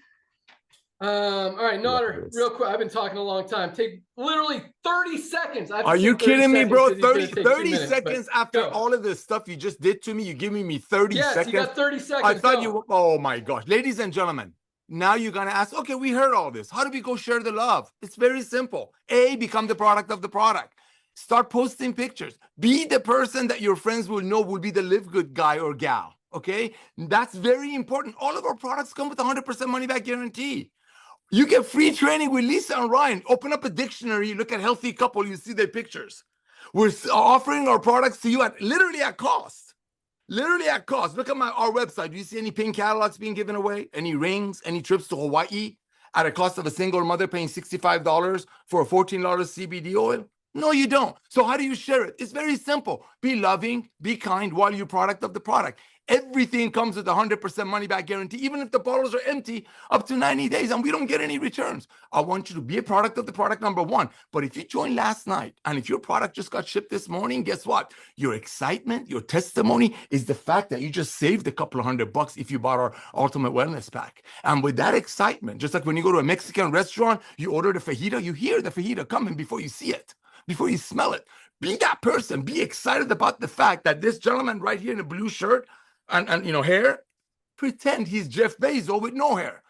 All right, Notter, real quick. I've been talking a long time. Take literally 30 seconds. Are you kidding me, bro? 30 minutes, seconds after all of this stuff you just did to me, you're giving me 30 seconds? Yes, you got 30 seconds. I thought oh my gosh. Ladies and gentlemen, now you're going to ask, okay, we heard all this. How do we go share the love? It's very simple. A, become the product of the product. Start posting pictures. Be the person that your friends will know will be the Live Good guy or gal, okay? That's very important. All of our products come with 100% money back guarantee. You get free training with Lisa and Ryan. Open up a dictionary, look at healthy couple, you see their pictures. We're offering our products to you at literally at cost. Literally at cost. Look at our website. Do you see any pink catalogs being given away? Any rings? Any trips to Hawaii at a cost of a single mother paying $65 for a $14 CBD oil? No, you don't. So how do you share it? It's very simple. Be loving, be kind while you're product of the product. Everything comes with 100% money back guarantee, even if the bottles are empty up to 90 days and we don't get any returns. I want you to be a product of the product, number one. But if you joined last night and if your product just got shipped this morning, guess what? Your excitement, your testimony is the fact that you just saved a couple of $100 if you bought our Ultimate Wellness Pack. And with that excitement, just like when you go to a Mexican restaurant, you order the fajita, you hear the fajita coming before you see it, before you smell it. Be that person. Be excited about the fact that this gentleman right here in the blue shirt and hair, pretend he's Jeff Bezos with no hair.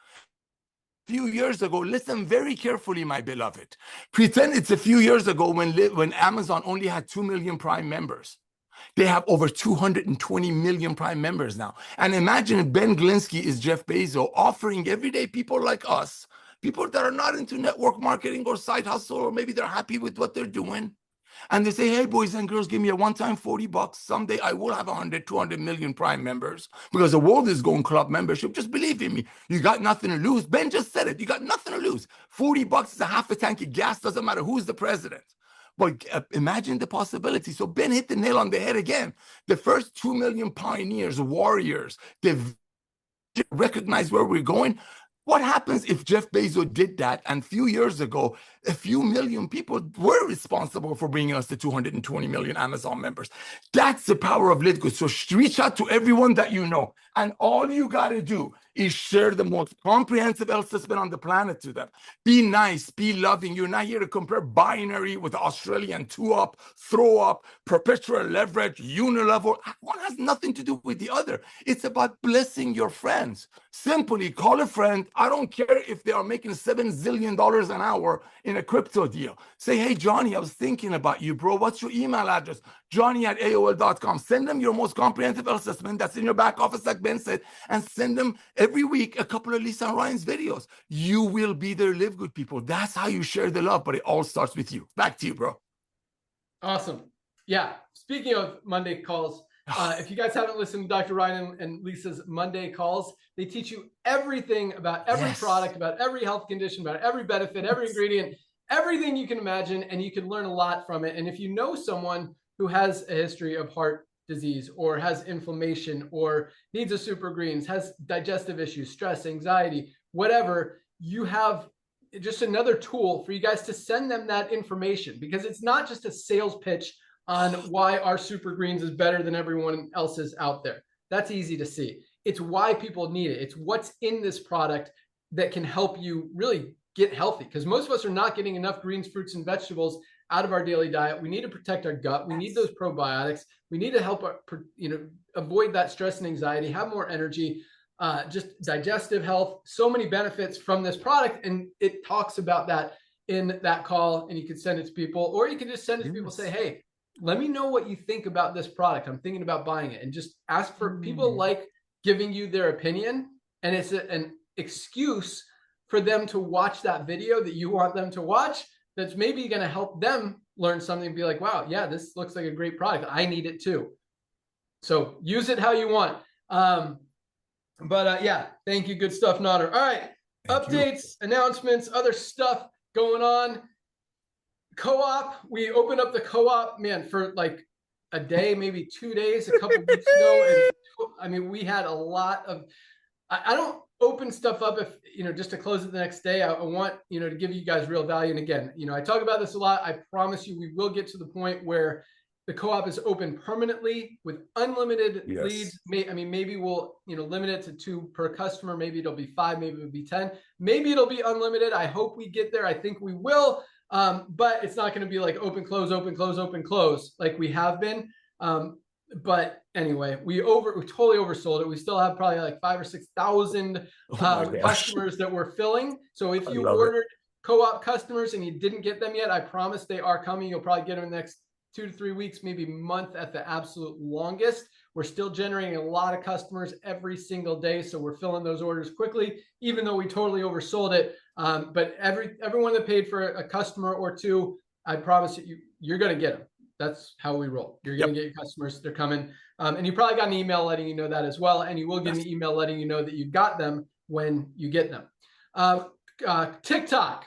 A few years ago, listen very carefully, my beloved. Pretend it's a few years ago when Amazon only had 2 million Prime members. They have over 220 million Prime members now. And imagine if Ben Glinsky is Jeff Bezos offering everyday people like us, people that are not into network marketing or side hustle, or maybe they're happy with what they're doing. And they say, hey, boys and girls, give me a one-time $40. Someday I will have 100, 200 million Prime members because the world is going club membership. Just believe in me. You got nothing to lose. Ben just said it. You got nothing to lose. $40 is a half a tank of gas. Doesn't matter who's the president. But imagine the possibility. So Ben hit the nail on the head again. The first 2 million pioneers, warriors, they've recognized where we're going. What happens if Jeff Bezos did that? And a few years ago, a few million people were responsible for bringing us to 220 million Amazon members. That's the power of LiveGood. So reach out to everyone that you know. And all you got to do is share the most comprehensive health system on the planet to them. Be nice, be loving. You're not here to compare binary with Australian 2-up, throw-up, perpetual leverage, unilevel. One has nothing to do with the other. It's about blessing your friends. Simply call a friend. I don't care if they are making $7 zillion an hour in a crypto deal. Say, hey, Johnny, I was thinking about you, bro. What's your email address? Johnny@AOL.com. Send them your most comprehensive health assessment that's in your back office, like Ben said, and send them every week a couple of Lisa and Ryan's videos. You will be their Live Good people. That's how you share the love, but it all starts with you. Back to you, bro. Awesome. Yeah. Speaking of Monday calls, if you guys haven't listened to Dr. Ryan and Lisa's Monday calls, they teach you everything about every product, about every health condition, about every benefit, every ingredient, everything you can imagine, and you can learn a lot from it. And if you know someone who has a history of heart disease or has inflammation or needs a super greens, has digestive issues, stress, anxiety, whatever, you have just another tool for you guys to send them that information, because it's not just a sales pitch on why our super greens is better than everyone else's out there. That's easy to see. It's why people need it. It's what's in this product that can help you really get healthy, because most of us are not getting enough greens, fruits, and vegetables out of our daily diet. We need to protect our gut. We need those probiotics. We need to help avoid that stress and anxiety, have more energy, just digestive health, so many benefits from this product. And it talks about that in that call, and you can send it to people, or you can just send it to people, say, hey, let me know what you think about this product. I'm thinking about buying it. And just ask for people like giving you their opinion. And it's an excuse for them to watch that video that you want them to watch. That's maybe going to help them learn something and be like, wow, yeah, this looks like a great product. I need it too. So use it how you want. Yeah, thank you. Good stuff, Nader. All right. Updates, announcements, other stuff going on. Co-op, we opened up the co-op, man, for like a day, maybe 2 days, a couple weeks ago. And I mean, we had a lot of, I don't open stuff up if, just to close it the next day. I want, to give you guys real value. And again, I talk about this a lot. I promise you, we will get to the point where the co-op is open permanently with unlimited leads. Maybe we'll, limit it to 2 per customer. Maybe it'll be 5, maybe it'll be 10, maybe it'll be unlimited. I hope we get there. I think we will. But it's not going to be like open, close, open, close, open, close, like we have been. But anyway, we totally oversold it. We still have probably like 5,000 or 6,000 customers that we're filling. So if you ordered co-op customers and you didn't get them yet, I promise they are coming. You'll probably get them in the next 2 to 3 weeks, maybe month at the absolute longest. We're still generating a lot of customers every single day. So we're filling those orders quickly, even though we totally oversold it. But everyone that paid for a customer or 2, I promise you're going to get them. That's how we roll. You're going to get your customers. They're coming. And you probably got an email letting you know that as well. And you will get an email letting you know that you got them when you get them. TikTok.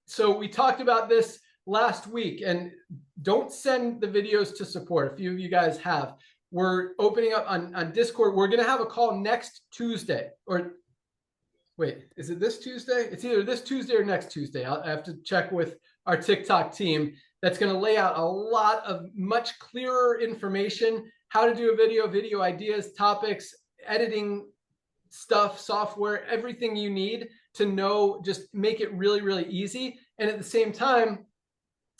So we talked about this last week, and don't send the videos to support. A few of you guys have. We're opening up on Discord. We're going to have a call next Tuesday. Or wait, is it this Tuesday? It's either this Tuesday or next Tuesday. I have to check with our TikTok team. That's going to lay out a lot of much clearer information, how to do a video ideas, topics, editing stuff, software, everything you need to know, just make it really, really easy. And at the same time,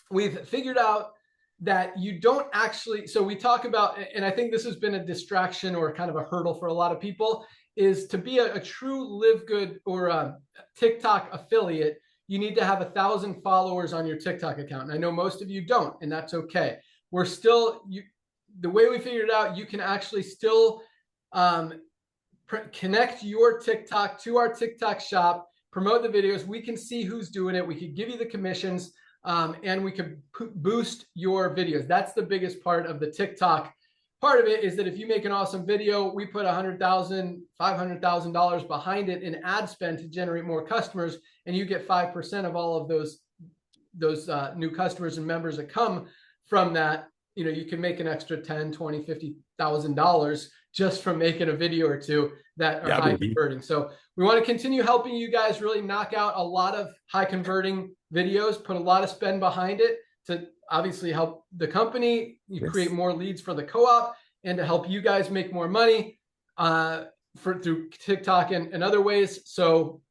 we've figured out that you don't actually, so we talk about, and I think this has been a distraction or kind of a hurdle for a lot of people, is to be a true LiveGood or a TikTok affiliate, you need to have 1,000 followers on your TikTok account. And I know most of you don't, and that's okay. We're still, the way we figured it out, you can actually still connect your TikTok to our TikTok shop, promote the videos. We can see who's doing it. We could give you the commissions, and we could boost your videos. That's the biggest part of the TikTok. Part of it is that if you make an awesome video, we put $100,000, $500,000 behind it in ad spend to generate more customers, and you get 5% of all of those new customers and members that come from that. You can make an extra $10,000, $20,000, $50,000 just from making a video or 2 that are high converting. So we want to continue helping you guys really knock out a lot of high converting videos, put a lot of spend behind it to obviously help the company, create more leads for the co-op, and to help you guys make more money through TikTok and other ways. So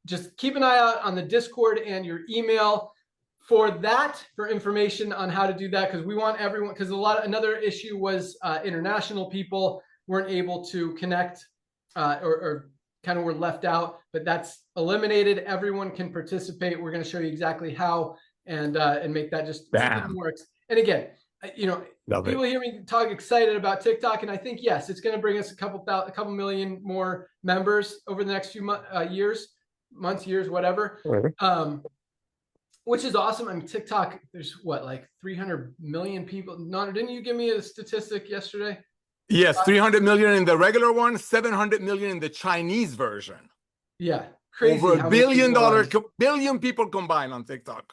just keep an eye out on the Discord and your email for that, for information on how to do that, because we want everyone, because another issue was international people weren't able to connect or kind of were left out, but that's eliminated. Everyone can participate. We're going to show you exactly how and make that just works. And again, people hear me talk excited about TikTok, and I think, yes, it's going to bring us a couple million more members over the next few months, years, whatever. Which is awesome. I mean, TikTok, there's like 300 million people. Nana, didn't you give me a statistic yesterday? Yes, 300 million in the regular one, 700 million in the Chinese version. Yeah, crazy. Over $1 billion people combined on TikTok.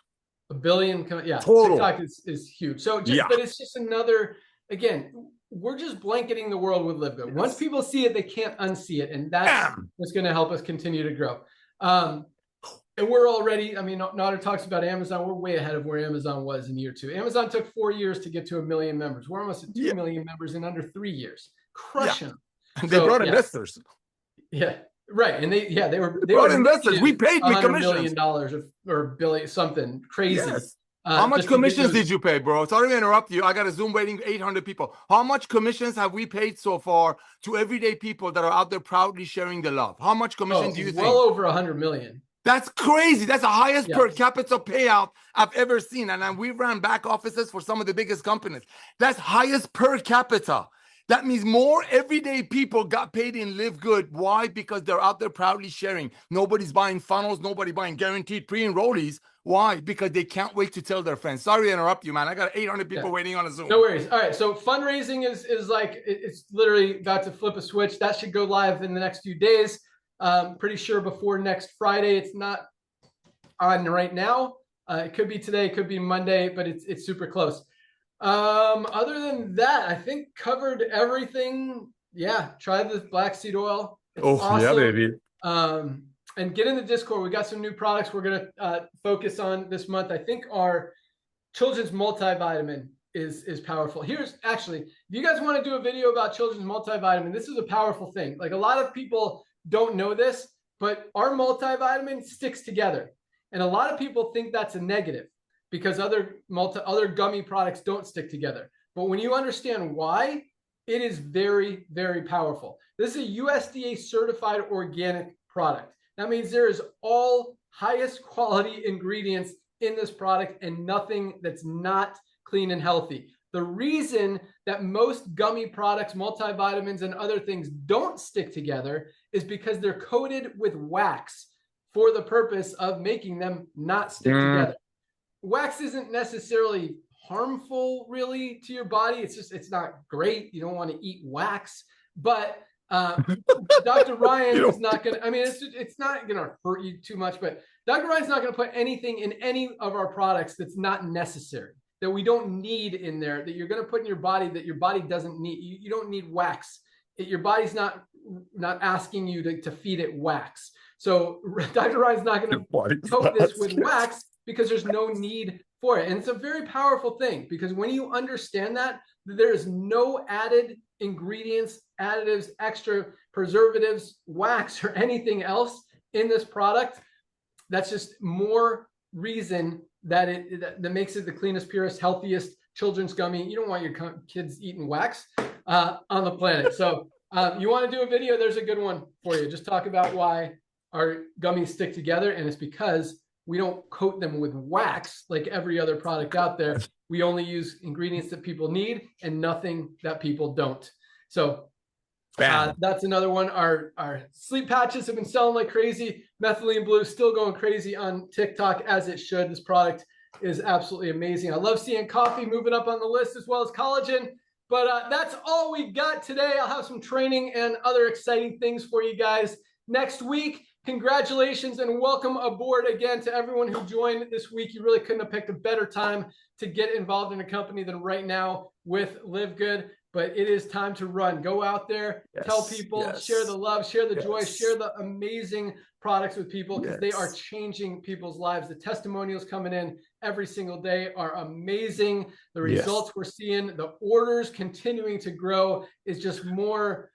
A billion, yeah. Total. TikTok is huge. So, but it's just another. Again, we're just blanketing the world with LiveGood. Yes. Once people see it, they can't unsee it, and that's what's going to help us continue to grow. And we're already, Nader talks about Amazon. We're way ahead of where Amazon was in year 2. Amazon took 4 years to get to 1 million members. We're almost at 2 million members in under 3 years. Crushing them. And they brought investors. Yeah, right. And they brought investors. We paid me commissions. $100 million or billion, something crazy. Yes. How much commissions did you pay, bro? Sorry to interrupt you. I got a Zoom waiting 800 people. How much commissions have we paid so far to everyday people that are out there proudly sharing the love? How much commission do you think? Well over 100 million. That's crazy. That's the highest per capita payout I've ever seen. And we ran back offices for some of the biggest companies. That's highest per capita. That means more everyday people got paid in LiveGood. Why? Because they're out there proudly sharing. Nobody's buying funnels. Nobody buying guaranteed pre-enrollees. Why? Because they can't wait to tell their friends. Sorry to interrupt you, man. I got 800 people waiting on a Zoom. No worries. All right. So fundraising is like, it's literally about to flip a switch. That should go live in the next few days. Pretty sure before next Friday. It's not on right now. It could be today, it could be Monday, but it's super close. Other than that, I think covered everything. Yeah, try the black seed oil. It's awesome. Yeah, baby. And get in the Discord. We got some new products we're gonna focus on this month. I think our children's multivitamin is powerful. Here's actually, if you guys want to do a video about children's multivitamin, this is a powerful thing. Like a lot of people don't know this, but our multivitamin sticks together. And a lot of people think that's a negative because other gummy products don't stick together. But when you understand why, it is very, very powerful. This is a USDA certified organic product. That means there is all highest quality ingredients in this product and nothing that's not clean and healthy. The reason that most gummy products, multivitamins, and other things don't stick together is because they're coated with wax for the purpose of making them not stick together. Wax isn't necessarily harmful really to your body. It's not great. You don't want to eat wax, but Dr. Ryan is not going to, I mean, it's not going to hurt you too much, but Dr. Ryan's not going to put anything in any of our products that's not necessary, that we don't need in there, that you're going to put in your body that your body doesn't need. You don't need wax. Your body's not asking you to feed it wax. So Dr. Ryan's not going to coat this with wax because there's no need for it. And it's a very powerful thing because when you understand that there is no added ingredients, additives, extra preservatives, wax, or anything else in this product, that's just more reason that makes it the cleanest, purest, healthiest children's gummy. You don't want your kids eating wax on the planet. So you want to do a video, there's a good one for you. Just talk about why our gummies stick together. And it's because we don't coat them with wax like every other product out there. We only use ingredients that people need and nothing that people don't. So that's another one. Our sleep patches have been selling like crazy. Methylene Blue still going crazy on TikTok as it should. This product is absolutely amazing. I love seeing coffee moving up on the list as well as collagen. But that's all we got today. I'll have some training and other exciting things for you guys next week. Congratulations and welcome aboard again to everyone who joined this week. You really couldn't have picked a better time to get involved in a company than right now with LiveGood. But it is time to run. Go out there, tell people, share the love, share the joy, share the amazing products with people because they are changing people's lives. The testimonials coming in every single day are amazing. The results we're seeing, the orders continuing to grow is just more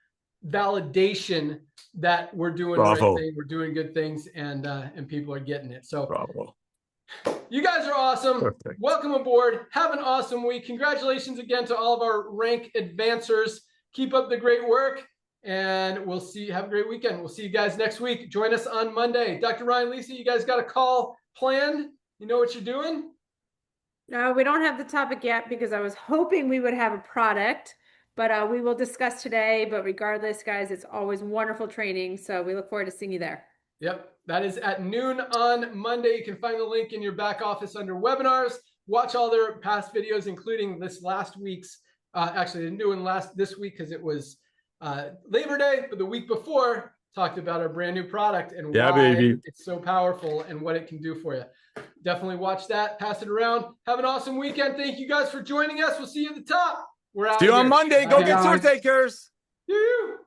validation that we're doing the right thing, we're doing good things, and people are getting it. So you guys are awesome. Perfect. Welcome aboard. Have an awesome week. Congratulations again to all of our rank advancers. Keep up the great work, and we'll see you. Have a great weekend. We'll see you guys next week. Join us on Monday. Dr. Ryan, Lisa, you guys got a call planned? You know what you're doing? No, we don't have the topic yet because I was hoping we would have a product. But we will discuss today. But regardless, guys, it's always wonderful training. So we look forward to seeing you there. Yep. That is at noon on Monday. You can find the link in your back office under webinars. Watch all their past videos, including this last week's, actually the new one this week because it was Labor Day, but the week before talked about our brand new product and why it's so powerful and what it can do for you. Definitely watch that. Pass it around. Have an awesome weekend. Thank you guys for joining us. We'll see you at the top. We're out. See you on Monday. Go get tour takers. Yoo-hoo.